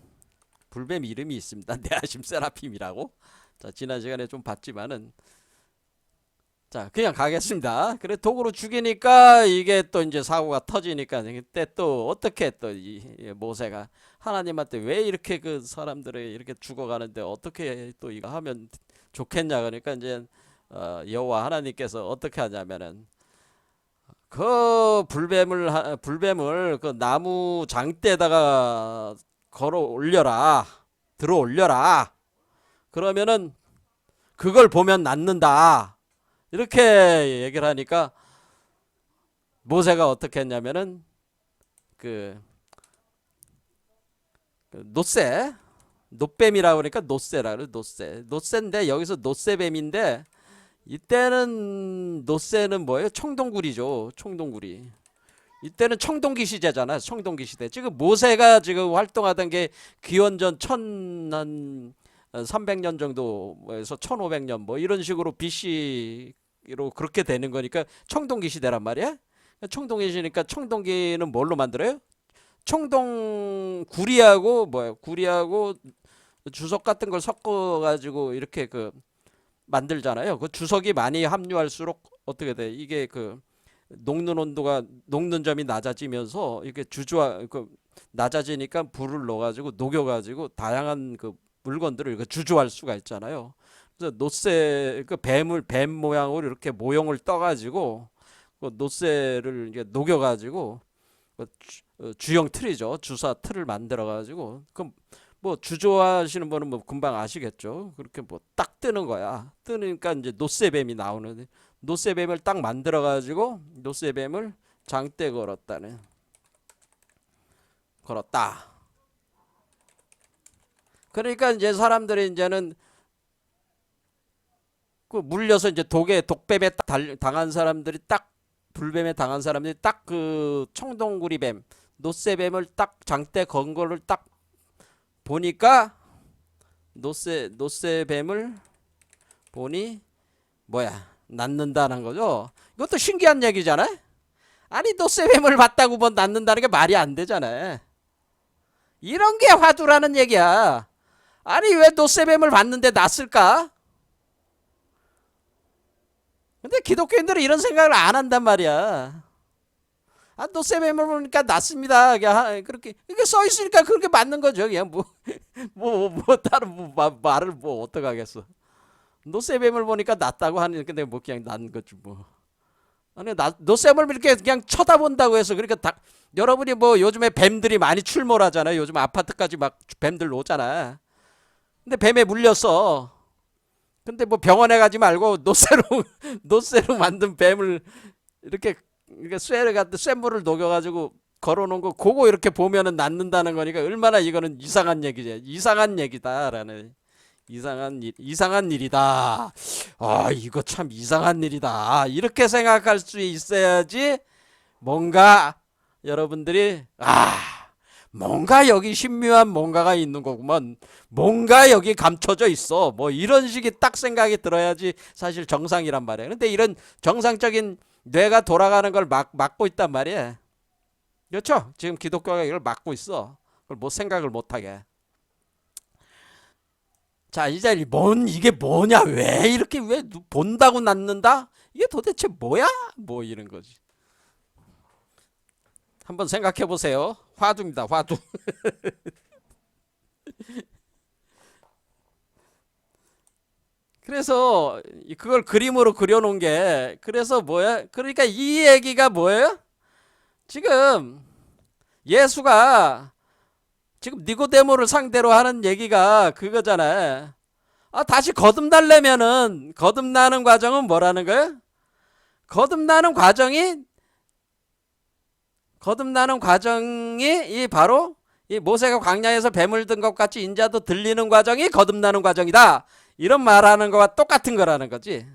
불뱀 이름이 있습니다. 네아심 세라핌이라고. 자, 지난 시간에 좀 봤지만은 자, 그냥 가겠습니다. 그래 독으로 죽이니까 이게 또 이제 사고가 터지니까 그때 또 어떻게 또 이 모세가 하나님한테 왜 이렇게 그 사람들이 이렇게 죽어가는데 어떻게 또 이거 하면 좋겠냐 그러니까 이제 여호와 하나님께서 어떻게 하냐면은 그 불뱀을 그 나무 장대에다가 걸어 올려라. 들어 올려라. 그러면은 그걸 보면 낫는다. 이렇게 얘기를 하니까 모세가 어떻게 했냐면은 그 노뱀이라고 그러니까 노새라 그래. 노새인데 여기서 노새뱀인데 이때는 노새는 뭐예요? 청동구리죠. 청동구리. 이때는 청동기 시대잖아. 청동기 시대. 지금 모세가 지금 활동하던 게 기원전 300년 정도에서 1500년 뭐 이런 식으로 BC로 그렇게 되는 거니까 청동기 시대란 말이야. 청동기 시니까 청동기는 뭘로 만들어요? 청동구리하고 구리하고 주석 같은 걸 섞어 가지고 이렇게 그 만들잖아요. 그 주석이 많이 함유할수록 어떻게 돼? 이게 그 녹는 점이 낮아지면서 이게 낮아지니까 불을 넣어가지고 녹여가지고 다양한 그 물건들을 주조할 수가 있잖아요. 그래서 노새 그 뱀 모양으로 이렇게 모형을 떠가지고 그 노새를 이제 녹여가지고 그 주형 틀이죠. 주사 틀을 만들어가지고 그럼 뭐 주조하시는 분은 뭐 금방 아시겠죠. 그렇게 뭐 딱 뜨는 거야. 뜨니까 이제 노새뱀이 나오는. 노새뱀을 딱 만들어 가지고 노새뱀을 장대 걸었다. 그러니까 이제 사람들이 이제는 그 물려서 이제 독뱀에 딱 당한 사람들이 딱 불뱀에 당한 사람들이 딱 그 청동구리뱀, 노쇠뱀을 딱 장대 건 거를 딱 보니까 노쇠뱀을 보니 뭐야? 낫는다는 거죠. 이것도 신기한 얘기잖아요. 아니 노쇠뱀을 봤다고 뭐 낫는다는 게 말이 안 되잖아요. 이런 게 화두라는 얘기야. 아니 왜 노쇠뱀을 봤는데 낫을까? 근데 기독교인들은 이런 생각을 안 한단 말이야. 아, 노쇠뱀을 보니까 낫습니다. 그렇게 이게 써 있으니까 그렇게 맞는 거죠. 그냥 뭐 다른 말을 뭐 어떡 하겠어. 노쇠뱀을 보니까 낫다고 하는 근데 뭐 그냥 낫는 거지 뭐. 아니 노쇠뱀을 이렇게 그냥 쳐다본다고 해서 그러니까 여러분이 뭐 요즘에 뱀들이 많이 출몰하잖아요. 요즘 아파트까지 막 뱀들 오잖아. 근데 뱀에 물렸어. 근데 뭐 병원에 가지 말고 노쇠로 만든 뱀을 이렇게 쇠물을 녹여가지고 걸어놓은 거 그거 이렇게 보면은 낫는다는 거니까 얼마나 이거는 이상한 얘기지. 이상한 얘기다라는 이상한 일이다. 아 이거 참 이상한 일이다. 이렇게 생각할 수 있어야지 뭔가 여러분들이 뭔가 여기 신묘한 뭔가가 있는 거구먼. 뭔가 여기 감춰져 있어. 뭐 이런 식의 딱 생각이 들어야지 사실 정상이란 말이야. 근데 이런 정상적인 뇌가 돌아가는 걸 막고 있단 말이야. 그렇죠? 지금 기독교가 이걸 막고 있어. 그걸 뭐 생각을 못하게. 자, 이제 이게 뭐냐? 왜 이렇게 왜 본다고 낳는다? 이게 도대체 뭐야? 뭐 이런 거지. 한번 생각해 보세요. 화두입니다. 화두. 그래서 그걸 그림으로 그려놓은 게 그래서 뭐야? 그러니까 이 얘기가 뭐예요? 지금 예수가 지금 니고데모를 상대로 하는 얘기가 그거잖아요. 다시 거듭나는 과정은 뭐라는 거예요? 거듭나는 과정이 이 바로 이 모세가 광야에서 뱀을 든 것 같이 인자도 들리는 과정이 거듭나는 과정이다. 이런 말하는 거와 똑같은 거라는 거지.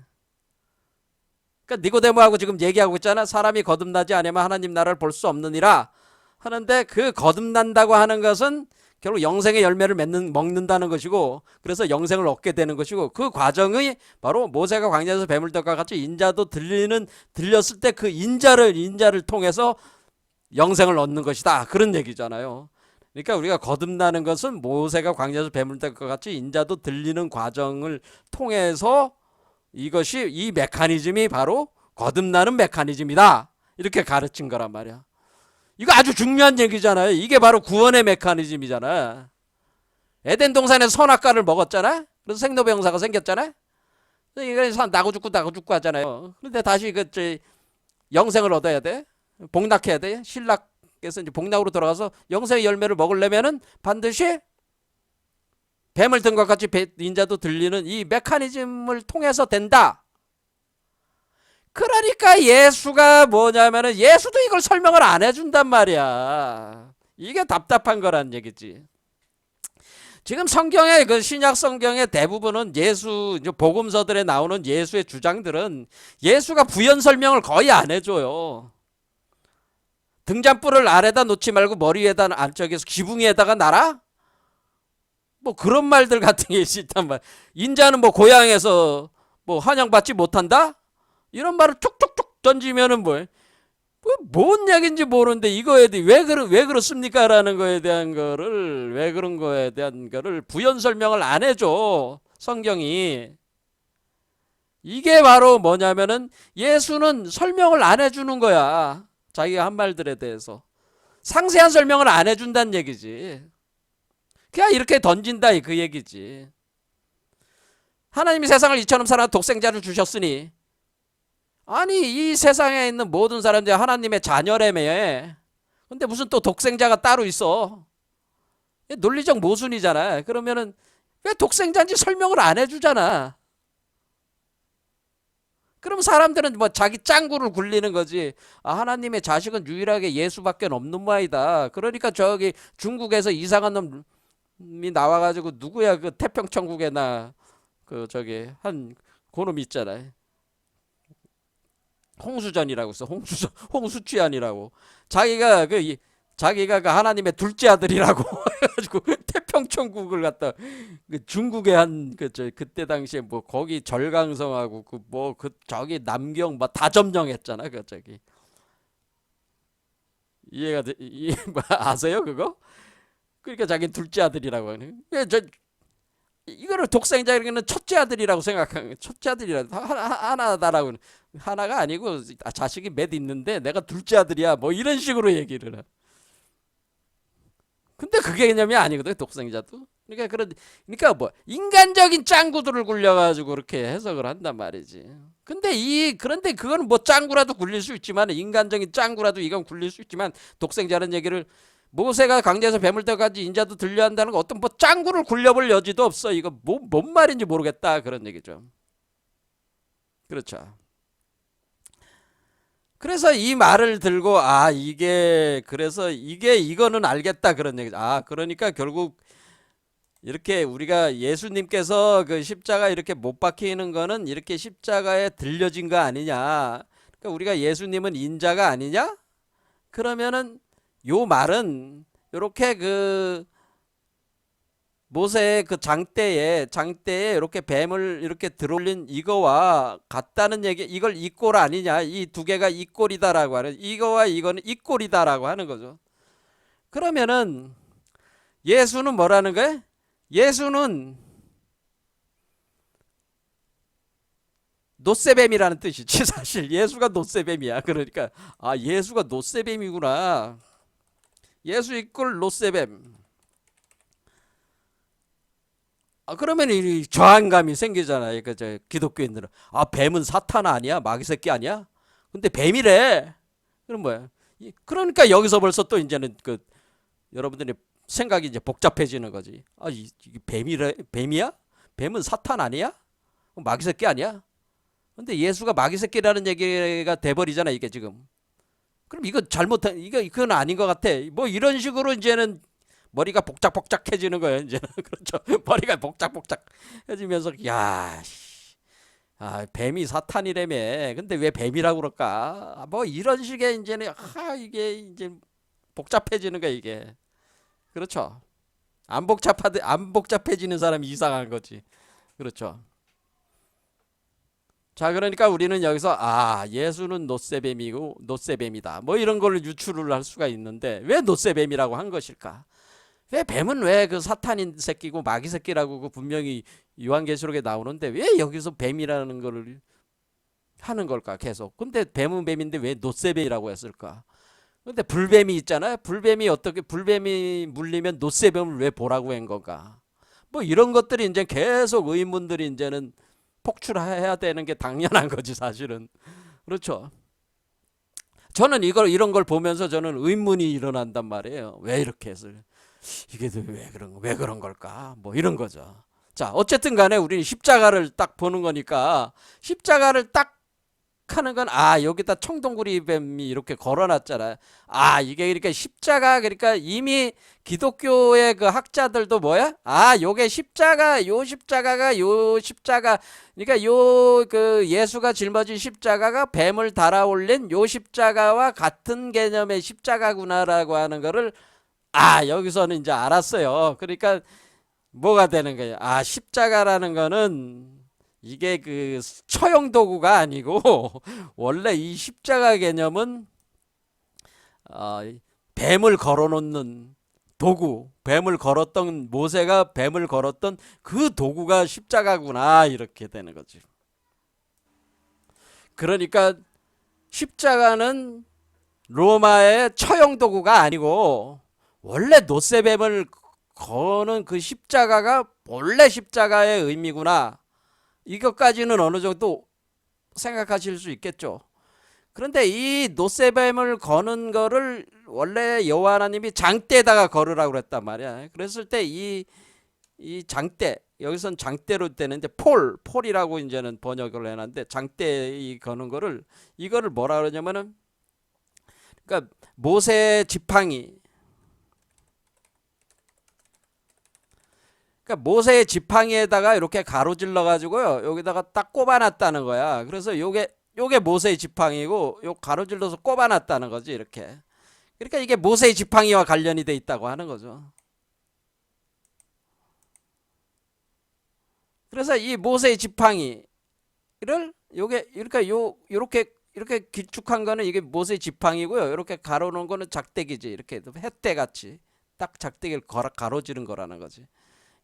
그러니까 니고데모하고 지금 얘기하고 있잖아. 사람이 거듭나지 않으면 하나님 나라를 볼 수 없느니라 하는데 그 거듭난다고 하는 것은 결국 영생의 열매를 먹는다는 것이고 그래서 영생을 얻게 되는 것이고 그 과정이 바로 모세가 광야에서 뱀을 든 것 같이 인자도 들렸을 때 그 인자를 통해서 영생을 얻는 것이다. 그런 얘기잖아요. 그러니까 우리가 거듭나는 것은 모세가 광야에서 뱀을 든 것 같이 인자도 들리는 과정을 통해서 이것이 이 메커니즘이 바로 거듭나는 메커니즘이다. 이렇게 가르친 거란 말이야. 이거 아주 중요한 얘기잖아요. 이게 바로 구원의 메커니즘이잖아. 에덴 동산에서 선악과를 먹었잖아. 그래서 생로병사가 생겼잖아. 이거 나고 죽고 하잖아요. 그런데 다시 영생을 얻어야 돼. 복락해야 돼. 신락에서 이제 복락으로 돌아가서 영생의 열매를 먹으려면은 반드시 뱀을 든 것 같이 인자도 들리는 이 메커니즘을 통해서 된다. 그러니까 예수가 뭐냐면은 예수도 이걸 설명을 안 해준단 말이야. 이게 답답한 거란 얘기지. 지금 성경의 그 신약 성경의 대부분은 복음서들에 나오는 예수의 주장들은 예수가 부연 설명을 거의 안 해줘요. 등잔불을 아래다 놓지 말고 머리 위에다 안쪽에서 기붕에다가 놔라? 뭐 그런 말들 같은 게 있단 말. 인자는 뭐 고향에서 뭐 환영받지 못한다? 이런 말을 툭툭툭 던지면은 뭔 얘기인지 모르는데 이거에 대해 왜 그렇습니까? 라는 거에 대한 거를 왜 그런 거에 대한 거를 부연 설명을 안 해줘. 성경이. 이게 바로 뭐냐면은 예수는 설명을 안 해주는 거야. 자기가 한 말들에 대해서. 상세한 설명을 안 해준다는 얘기지. 그냥 이렇게 던진다 그 얘기지. 하나님이 세상을 이처럼 사랑한 독생자를 주셨으니 아니 이 세상에 있는 모든 사람들이 하나님의 자녀라며. 근데 무슨 또 독생자가 따로 있어. 논리적 모순이잖아. 그러면은 왜 독생자인지 설명을 안 해주잖아. 그럼 사람들은 뭐 자기 짱구를 굴리는 거지. 하나님의 자식은 유일하게 예수밖에 없는 모양이다. 그러니까 저기 중국에서 이상한 놈이 나와가지고 누구야 그 태평천국에나 그 저기 한 그놈 있잖아요. 홍수전이라고 써. 홍수취한이라고. 자기가 자기가 그 하나님의 둘째 아들이라고 해가지고 태평천국을 갖다 그 중국의 그때 당시에 뭐 거기 절강성하고 그 뭐 그 저기 남경 뭐 다 점령했잖아. 그 저기 뭐 아세요 그거? 그러니까 자기 둘째 아들이라고 하는. 저 이거를 독생자에게는 첫째 아들이라고 생각하는, 첫째 아들이라 하나다라고, 하나가 아니고 자식이 몇 있는데 내가 둘째 아들이야 뭐 이런 식으로 얘기를 해. 근데 그게 개념이 아니거든 독생자도. 그러니까 뭐 인간적인 짱구들을 굴려가지고 그렇게 해석을 한단 말이지. 그런데 그거는 뭐 짱구라도 굴릴 수 있지만, 인간적인 짱구라도 이건 굴릴 수 있지만, 독생자라는 얘기를 모세가 강제해서 뱀을 떠가지 인자도 들려 한다는 거 어떤 뭐 짱구를 굴려볼 여지도 없어. 이거 뭔 말인지 모르겠다 그런 얘기죠. 그렇죠. 그래서 이 말을 들고 이거는 알겠다 그런 얘기죠. 그러니까 결국 이렇게 우리가 예수님께서 그 십자가 이렇게 못 박히는 거는 이렇게 십자가에 들려진 거 아니냐. 그러니까 우리가 예수님은 인자가 아니냐? 그러면은 요 말은 요렇게 그 모세의 그 장대에 이렇게 뱀을 이렇게 들어올린 이거와 같다는 얘기, 이걸 이꼴 아니냐, 이 두 개가 이꼴이다라고 하는, 이거와 이거는 이꼴이다라고 하는 거죠. 그러면은 예수는 뭐라는 거예요? 예수는 노세뱀이라는 뜻이지. 사실 예수가 노세뱀이야. 그러니까 예수가 노세뱀이구나. 예수 이꼴 노세뱀. 그러면 이 저항감이 생기잖아요. 저 기독교인들은 뱀은 사탄 아니야? 마귀 새끼 아니야? 근데 뱀이래. 그럼 뭐야? 그러니까 여기서 벌써 또 이제는 그 여러분들의 생각이 이제 복잡해지는 거지. 이게 뱀이야? 뱀은 사탄 아니야? 마귀 새끼 아니야? 근데 예수가 마귀 새끼라는 얘기가 돼버리잖아 이게 지금. 그럼 이거 이건 아닌 것 같아. 뭐 이런 식으로 이제는 머리가 복잡복잡해지는 거예요 이제는. 그렇죠. 머리가 복잡복잡해지면서 뱀이 사탄이라며. 근데 왜 뱀이라고 그럴까? 뭐 이런 식의 이제는 이게 이제 복잡해지는 거야 이게. 그렇죠. 안 복잡해지는 사람이 이상한 거지. 그렇죠. 자, 그러니까 우리는 여기서 예수는 노세뱀이다 뭐 이런 걸 유추를 할 수가 있는데, 왜 노세뱀이라고 한 것일까? 왜 뱀은 왜 그 사탄인 새끼고 마귀 새끼라고 그 분명히 요한계시록에 나오는데 왜 여기서 뱀이라는 거를 하는 걸까 계속? 근데 뱀은 뱀인데 왜 노세뱀이라고 했을까? 근데 불뱀이 있잖아요. 불뱀이 물리면 노세뱀을 왜 보라고 한 건가? 뭐 이런 것들이 이제 계속 의문들이 이제는 폭출해야 되는 게 당연한 거지 사실은. 그렇죠. 저는 이런 걸 보면서 저는 의문이 일어난단 말이에요. 왜 이렇게 해서 이게 왜 그런 걸까? 뭐 이런 거죠. 자, 어쨌든 간에 우리는 십자가를 딱 보는 거니까, 십자가를 딱 하는 건 여기다 청동구리 뱀이 이렇게 걸어놨잖아요. 이게 그러니까 그러니까 이미 기독교의 그 학자들도 뭐야? 요게 요 십자가가 그러니까 요 그 예수가 짊어진 십자가가 뱀을 달아올린 요 십자가와 같은 개념의 십자가구나라고 하는 거를 여기서는 이제 알았어요. 그러니까 뭐가 되는 거예요? 십자가라는 거는 이게 그 처형 도구가 아니고 원래 이 십자가 개념은 뱀을 걸어놓는 도구, 모세가 뱀을 걸었던 그 도구가 십자가구나 이렇게 되는 거지. 그러니까 십자가는 로마의 처형 도구가 아니고 원래 노세뱀을 거는 그 십자가가 원래 십자가의 의미구나. 이것까지는 어느 정도 생각하실 수 있겠죠. 그런데 이 노세뱀을 거는 거를 원래 여호와 하나님이 장대에다가 걸으라고 그랬단 말이야. 그랬을 때 이 장대, 여기선 장대로 되는데 폴이라고 이제는 번역을 해놨는데, 장대 거는 거를, 이거를 뭐라 그러냐면은, 그러니까 모세 지팡이, 그러니까 모세의 지팡이에다가 이렇게 가로질러 가지고요, 여기다가 딱 꼽아놨다는 거야. 그래서 요게 요게 모세의 지팡이고 요 가로질러서 꼽아놨다는 거지 이렇게. 그러니까 이게 모세의 지팡이와 관련이 돼 있다고 하는 거죠. 그래서 이 모세의 지팡이를 요게 그러니까 이렇게 길쭉한 거는 이게 모세의 지팡이고요. 이렇게 가로놓은 거는 작대기지. 이렇게 햇대 같이 딱 작대기를 가로지른 거라는 거지.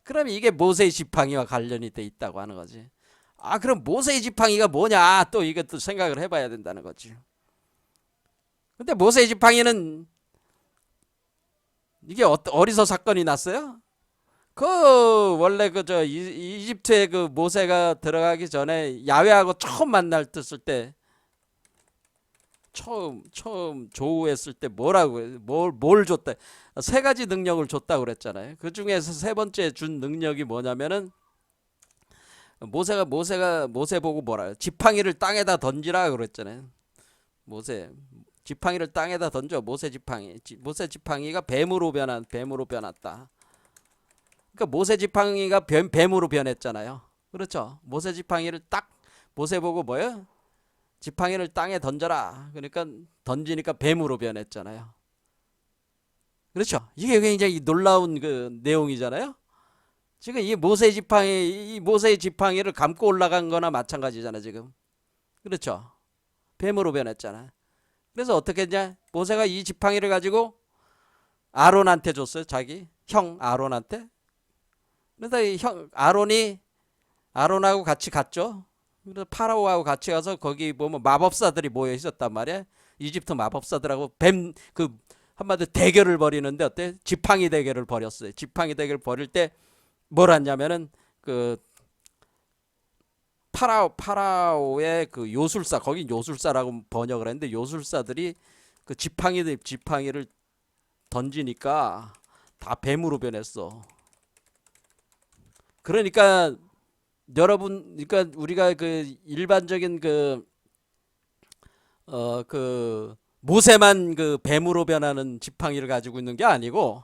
그럼 이게 모세의 지팡이와 관련이 돼 있다고 하는 거지. 아, 그럼 모세의 지팡이가 뭐냐? 또 이것도 생각을 해봐야 된다는 거지. 근데 모세의 지팡이는 이게 어디서 사건이 났어요? 그 원래 그저 이집트에 그 모세가 들어가기 전에 야훼하고 처음 만날 때 처음 조우했을 때 뭐라고 뭘 줬다. 세 가지 능력을 줬다고 그랬잖아요. 그 중에서 세 번째 준 능력이 뭐냐면은 모세 보고 뭐라 지팡이를 땅에다 던지라 그랬잖아요. 모세 지팡이를 땅에다 던져. 모세 지팡이가 뱀으로 변했다. 그러니까 모세 지팡이가 뱀으로 변했잖아요. 그렇죠? 모세 지팡이를 딱 모세 보고 뭐예요? 지팡이를 땅에 던져라. 그러니까 던지니까 뱀으로 변했잖아요. 그렇죠? 이게 굉장히 놀라운 그 내용이잖아요. 지금 이 모세의 지팡이를 감고 올라간 거나 마찬가지잖아, 지금. 그렇죠? 뱀으로 변했잖아. 그래서 어떻게 했냐? 모세가 이 지팡이를 가지고 아론한테 줬어요, 자기 형 아론한테. 그래서 이 형 아론하고 같이 갔죠. 그래서 파라오하고 같이 가서 거기 보면 마법사들이 모여 있었단 말이야. 이집트 마법사들하고 그 한마디로 대결을 벌이는데 어때? 지팡이 대결을 벌였어요. 지팡이 대결을 벌일 때 뭘 했냐면은 그 파라오의 그 요술사, 거기 요술사라고 번역을 했는데 요술사들이 그 지팡이를 던지니까 다 뱀으로 변했어. 그러니까 여러분, 그러니까 우리가 그 일반적인 그 모세만 그 뱀으로 변하는 지팡이를 가지고 있는 게 아니고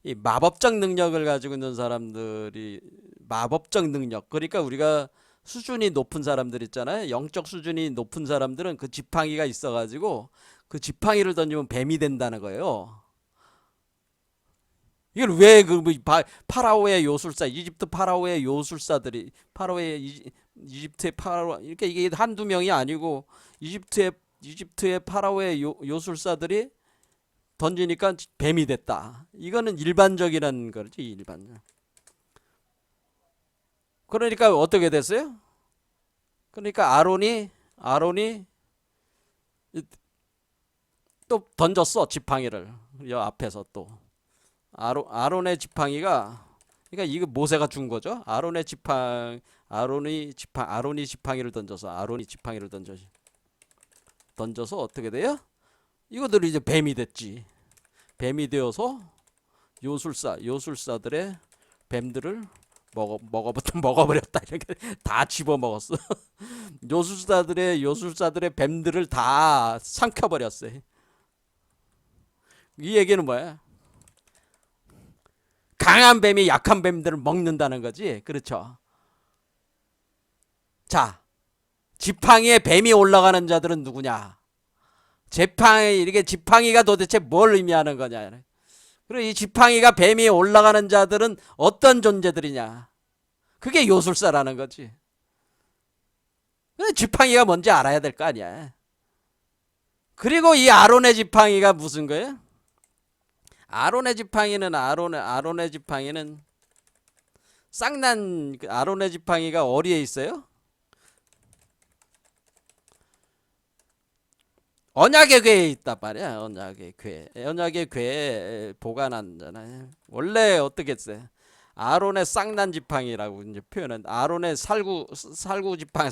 이 마법적 능력을 가지고 있는 사람들이 마법적 능력, 그러니까 우리가 수준이 높은 사람들 있잖아요. 영적 수준이 높은 사람들은 그 지팡이가 있어가지고 그 지팡이를 던지면 뱀이 된다는 거예요. 이걸 왜 파라오의 요술사, 이집트 파라오의 요술사들이 이집트의 파라오 이렇게 이게 한두 명이 아니고 이집트의 파라오의 요술사들이 던지니까 뱀이 됐다. 이거는 일반적이라는 거지, 일반. 그러니까 어떻게 됐어요? 그러니까 아론이 또 던졌어, 지팡이를. 여 앞에서 또 아론의 지팡이가, 그러니까 이거 모세가 준 거죠. 아론이 지팡이를 던져서 어떻게 돼요? 이거들이 이제 뱀이 됐지. 뱀이 되어서 요술사들의 뱀들을 먹어버렸다. 이렇게 다 집어먹었어. 요술사들의 뱀들을 다 삼켜버렸어요. 이 얘기는 뭐야? 강한 뱀이 약한 뱀들을 먹는다는 거지. 그렇죠? 자, 지팡이에 뱀이 올라가는 자들은 누구냐? 이렇게 지팡이가 도대체 뭘 의미하는 거냐? 그리고 이 지팡이가 뱀이 올라가는 자들은 어떤 존재들이냐? 그게 요술사라는 거지. 지팡이가 뭔지 알아야 될 거 아니야. 그리고 이 아론의 지팡이가 무슨 거예요? 아론의 지팡이는 아론의 지팡이가 어디에 있어요? 언약의 궤에 있단 말이야. 언약의 궤에 보관한잖아요. 원래 어떻게 했어요? 아론의 쌍난 지팡이라고 이제 표현은, 아론의 살구 지팡이,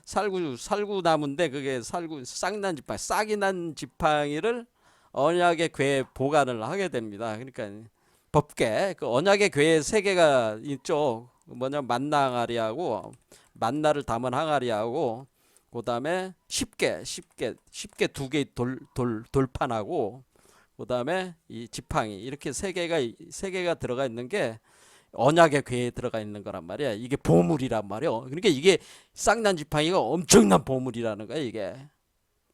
살구 나무인데 그게 쌍난 지팡이, 싹이 난 지팡이를 언약의 궤에 보관을 하게 됩니다. 그러니까 법계 그 언약의 궤에 세 개가 있죠. 뭐냐, 만나 항아리하고 만나를 담은 항아리하고, 그다음에 쉽게 두 개 돌판하고, 그다음에 이 지팡이, 이렇게 세 개가 들어가 있는 게 언약의 궤에 들어가 있는 거란 말이야. 이게 보물이란 말이야. 그러니까 이게 쌍난 지팡이가 엄청난 보물이라는 거야, 이게.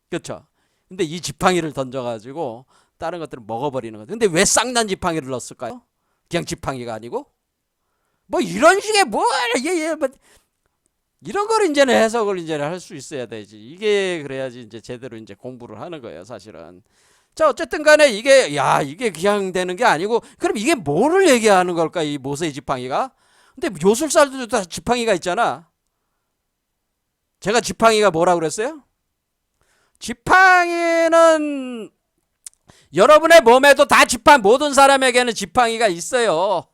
그렇죠? 근데 이 지팡이를 던져가지고 다른 것들을 먹어버리는 거죠. 근데 왜 쌍난 지팡이를 넣었을까요? 그냥 지팡이가 아니고? 뭐 이런 식의 뭐 이런 걸 이제는 해석을 이제는 할 수 있어야 되지. 이게 그래야지 이제 제대로 이제 공부를 하는 거예요, 사실은. 자, 어쨌든 간에 이게 그냥 되는 게 아니고, 그럼 이게 뭐를 얘기하는 걸까, 이 모세의 지팡이가? 근데 요술사들도 다 지팡이가 있잖아. 제가 지팡이가 뭐라고 그랬어요? 지팡이는 여러분의 몸에도 다 모든 사람에게는 지팡이가 있어요.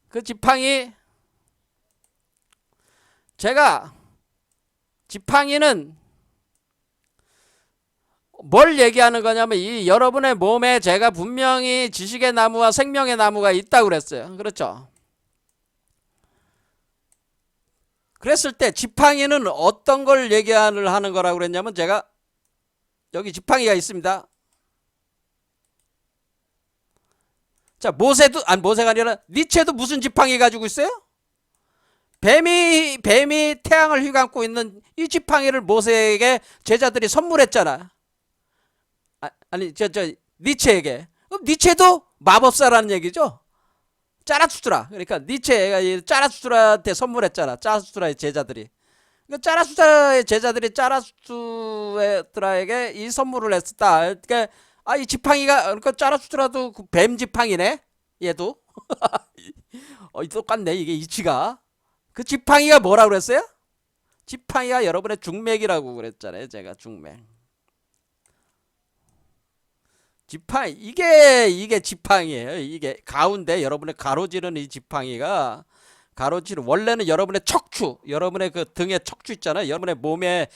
그 지팡이, 제가 지팡이는 뭘 얘기하는 거냐면 이 여러분의 몸에 제가 분명히 지식의 나무와 생명의 나무가 있다고 그랬어요. 그렇죠? 그랬을 때 지팡이는 어떤 걸 얘기하는 거라고 그랬냐면 제가 여기 지팡이가 있습니다. 자, 모세가 아니라 니체도 무슨 지팡이 가지고 있어요? 뱀이 태양을 휘감고 있는 이 지팡이를 모세에게 제자들이 선물했잖아. 아니 니체에게. 그럼 니체도 마법사라는 얘기죠. 짜라투트라. 그러니까 니체가 짜라투트라한테 선물했잖아. 짜라투트라의 제자들이. 그러니까 짜라투트라의 제자들이 짜라투트라에게 이 선물을 했었다. 그러니까 이 지팡이가 그러니까 짜라투트라도 그 뱀 지팡이네. 얘도. 똑같네 이게 이치가. 그 지팡이가 뭐라고 그랬어요? 지팡이가 여러분의 중맥이라고 그랬잖아요. 제가 중맥. 지팡이 이게 지팡이에요. 이게 가운데 여러분의 가로지르는 이 지팡이가 원래는 여러분의 척추, 여러분의 그 등에 척추 있잖아요. 여러분의 몸에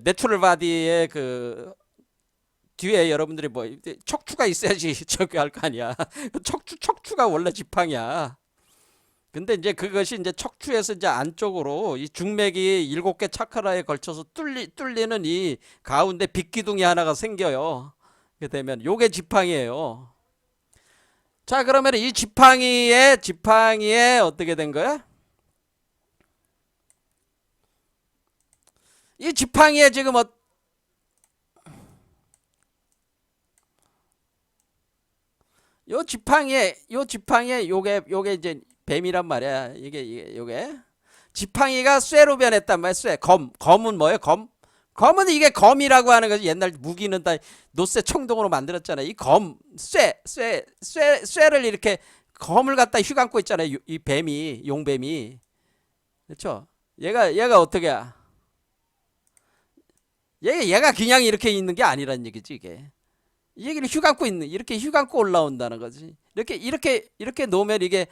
내추럴 바디의 그 뒤에 여러분들이 뭐 척추가 있어야지 저기 할 거 아니야. 척추가 원래 지팡이야. 근데 이제 그것이 이제 척추에서 이제 안쪽으로 이 중맥이 7개 차크라에 걸쳐서 뚫리는 이 가운데 빗기둥이 하나가 생겨요. 이렇게 되면 요게 지팡이에요. 자, 그러면 이 지팡이에 어떻게 된 거야? 이 지팡이에 지금 요 지팡이에 요게 이제 뱀이란 말이야. 요게 지팡이가 쇠로 변했단 말이야. 검은 뭐예요? 검은 이게 검이라고 하는 거지. 옛날 무기는 다 노쇠 청동으로 만들었잖아요. 이 쇠를 이렇게 검을 갖다 휘감고 있잖아요. 이 용뱀이. 그렇죠? 얘가 어떻게 얘가 그냥 이렇게 있는 게 아니란 얘기지, 이게. 이 얘기를 이렇게 휘감고 올라온다는 거지. 이렇게 놓으면 이게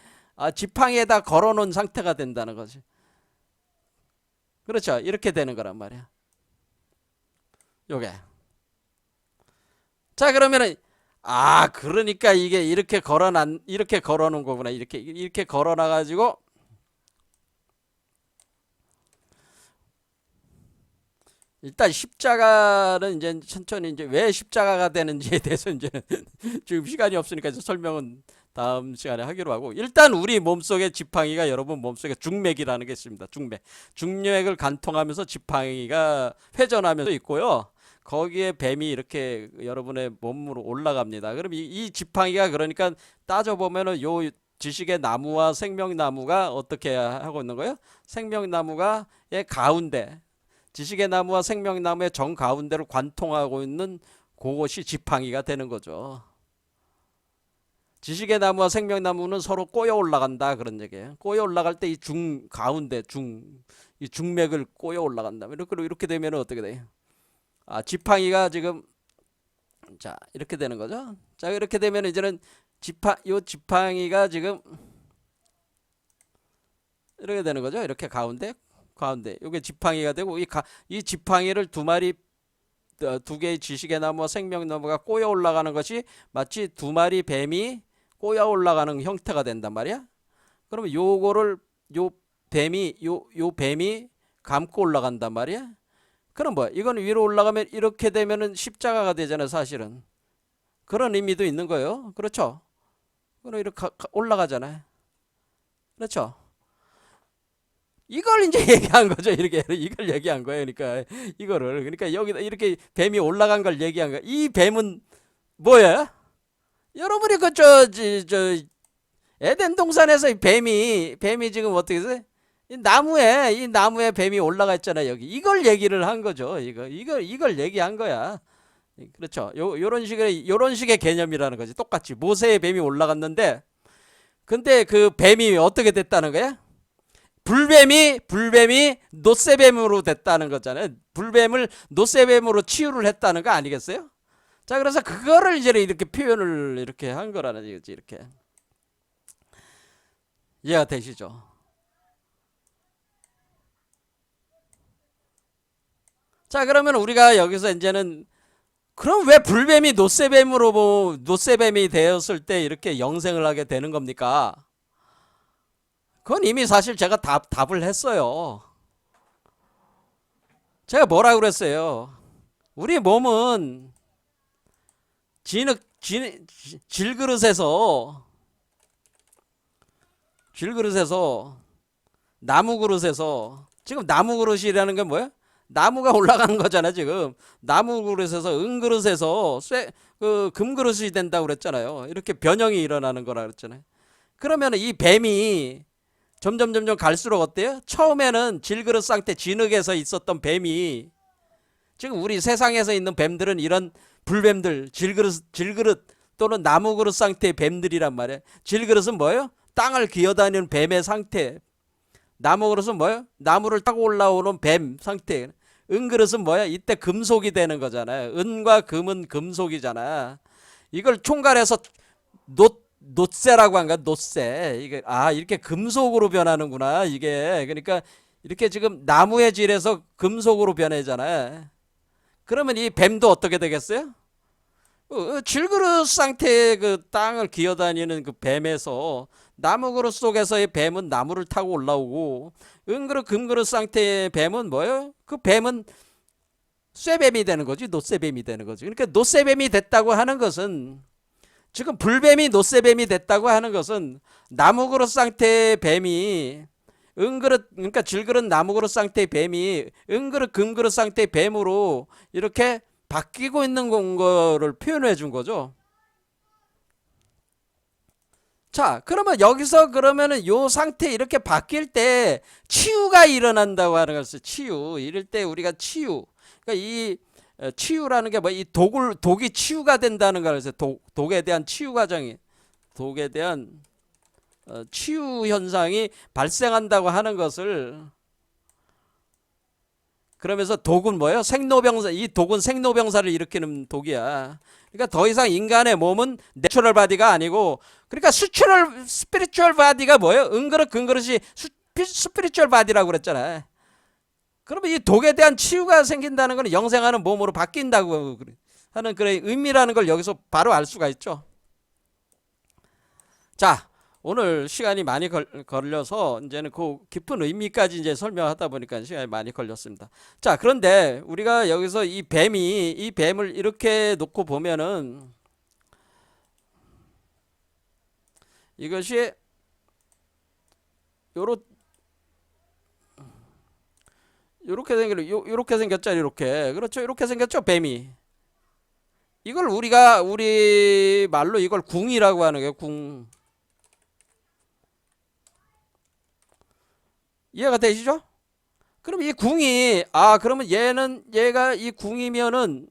지팡이에다 걸어 놓은 상태가 된다는 거지. 그렇죠? 이렇게 되는 거란 말이야. 요게. 자, 그러면은 그러니까 이게 이렇게 걸어 놓은 거구나. 이렇게 걸어 놔 가지고 일단 십자가는 이제 천천히 이제 왜 십자가가 되는지에 대해서 이제 지금 시간이 없으니까 이제 설명은 다음 시간에 하기로 하고, 일단 우리 몸속에 지팡이가 여러분 몸속에 중맥이라는 게 있습니다. 중맥을 관통하면서 지팡이가 회전하면서 있고요. 거기에 뱀이 이렇게 여러분의 몸으로 올라갑니다. 그럼 이 지팡이가 그러니까 따져보면은 요 지식의 나무와 생명나무가 어떻게 하고 있는 거예요? 생명나무가의 가운데, 지식의 나무와 생명나무의 정 가운데를 관통하고 있는 그것이 지팡이가 되는 거죠. 지식의 나무와 생명나무는 서로 꼬여 올라간다 그런 얘기예요. 꼬여 올라갈 때 이 가운데 이 중맥을 꼬여 올라간다. 이렇게 되면 어떻게 돼요? 지팡이가 지금 이렇게 되는 거죠. 자, 이렇게 되면 이제는 요 지팡이가 지금 이렇게 되는 거죠. 이렇게 가운데 요게 지팡이가 되고 이 지팡이를 두 개의 지식의 나무와 생명나무가 꼬여 올라가는 것이 마치 두 마리 뱀이 꼬여 올라가는 형태가 된단 말이야. 그러면 요거를 요 뱀이 감고 올라간단 말이야. 그럼 이건 위로 올라가면 이렇게 되면은 십자가가 되잖아요, 사실은. 그런 의미도 있는 거예요. 그렇죠? 그럼 이렇게 올라가잖아요. 그렇죠? 이걸 이제 얘기한 거죠. 이렇게 이걸 얘기한 거예요. 그러니까 이거를 그러니까 여기다 이렇게 뱀이 올라간 걸 얘기한 거야. 이 뱀은 뭐야? 여러분이 저 에덴 동산에서 이 뱀이 지금 어떻게 해서 이 나무에 뱀이 올라가 있잖아. 여기 이걸 얘기를 한 거죠. 이걸 얘기한 거야. 그렇죠. 요런 식의 개념이라는 거지. 똑같이 모세의 뱀이 올라갔는데 근데 그 뱀이 어떻게 됐다는 거야? 불뱀이 노쇠뱀으로 됐다는 거잖아요. 불뱀을 노쇠뱀으로 치유를 했다는 거 아니겠어요? 자, 그래서 그거를 이제 이렇게 표현을 이렇게 한 거라는 거지. 이렇게 이해가 되시죠? 자, 그러면 우리가 여기서 이제는 그럼 왜 불뱀이 노쇠뱀이 되었을 때 이렇게 영생을 하게 되는 겁니까? 그건 이미 사실 제가 답을 했어요. 제가 뭐라고 그랬어요? 우리 몸은 질그릇에서 나무 그릇에서 지금 나무 그릇이라는 게 뭐야? 나무가 올라가는 거잖아 지금. 나무 그릇에서 은그릇에서 그 금그릇이 된다고 그랬잖아요. 이렇게 변형이 일어나는 거라 그랬잖아요. 그러면 이 뱀이 점점 갈수록 어때요? 처음에는 질그릇 상태 진흙에서 있었던 뱀이 지금 우리 세상에서 있는 뱀들은 이런 불뱀들 질그릇 또는 나무 그릇 상태의 뱀들이란 말이에요. 질그릇은 뭐예요? 땅을 기어다니는 뱀의 상태. 나무 그릇은 뭐예요? 나무를 타고 올라오는 뱀 상태. 은그릇은 뭐야? 이때 금속이 되는 거잖아요. 은과 금은 금속이잖아. 이걸 총괄해서 노쇠라고 한가? 노쇠. 이게 이렇게 금속으로 변하는구나. 이게 그러니까 이렇게 지금 나무의 질에서 금속으로 변하잖아요. 그러면 이 뱀도 어떻게 되겠어요? 질그릇 상태의 그 땅을 기어다니는 그 뱀에서 나무 그릇 속에서의 뱀은 나무를 타고 올라오고 은그릇 금그릇 상태의 뱀은 뭐예요? 그 뱀은 쇠뱀이 되는 거지. 노쇠뱀이 되는 거지. 그러니까 노쇠뱀이 됐다고 하는 것은 지금 불뱀이 노쇠뱀이 됐다고 하는 것은 나무 그릇 상태의 뱀이 은그릇 그러니까 질그릇 나무 그릇 상태의 뱀이 은그릇 금그릇 상태의 뱀으로 이렇게 바뀌고 있는 거를 표현해 준 거죠. 자, 그러면 여기서 그러면은 요 상태 이렇게 바뀔 때 치유가 일어난다고 하는 것을 치유. 이럴 때 우리가 치유. 그러니까 이 치유라는 게 뭐 이 독이 치유가 된다는 걸 해서 독에 대한 치유 과정이 독에 대한 치유 현상이 발생한다고 하는 것을 그러면서 독은 뭐예요? 생로병사. 이 독은 생로병사를 일으키는 독이야. 그러니까 더 이상 인간의 몸은 내추럴 바디가 아니고 그러니까 스피리추얼 바디가 뭐예요? 은그릇 근그릇이 스피리추얼 바디라고 그랬잖아요. 그러면 이 독에 대한 치유가 생긴다는 것은 영생하는 몸으로 바뀐다고 하는 그런 의미라는 걸 여기서 바로 알 수가 있죠. 자, 오늘 시간이 많이 걸려서 이제는 그 깊은 의미까지 이제 설명하다 보니까 시간이 많이 걸렸습니다. 자, 그런데 우리가 여기서 이 뱀을 이렇게 놓고 보면은 이것이 요렇게 생겼죠. 이렇게. 그렇죠. 이렇게 생겼죠. 뱀이. 이걸 우리 말로 이걸 궁이라고 하는 거예요. 궁. 이해가 되시죠? 그럼 이 궁이 그러면 얘가 이 궁이면은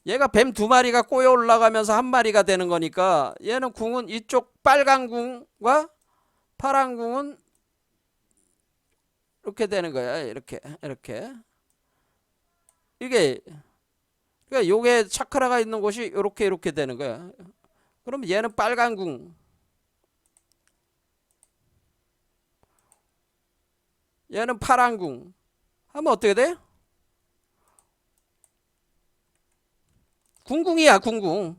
얘가 뱀 두 마리가 꼬여 올라가면서 한 마리가 되는 거니까 얘는 궁은 이쪽 빨간 궁과 파란 궁은 이렇게 되는 거야. 이렇게 이게 그러니까 요게 차크라가 있는 곳이 이렇게 되는 거야. 그럼 얘는 빨간 궁, 얘는 파란 궁 하면 어떻게 돼? 궁궁이야. 궁궁.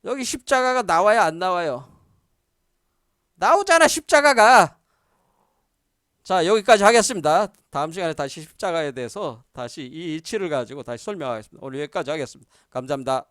여기 십자가가 나와야 안 나와요? 나오잖아. 십자가가. 자, 여기까지 하겠습니다. 다음 시간에 다시 십자가에 대해서 다시 이 이치를 가지고 다시 설명하겠습니다. 오늘 여기까지 하겠습니다. 감사합니다.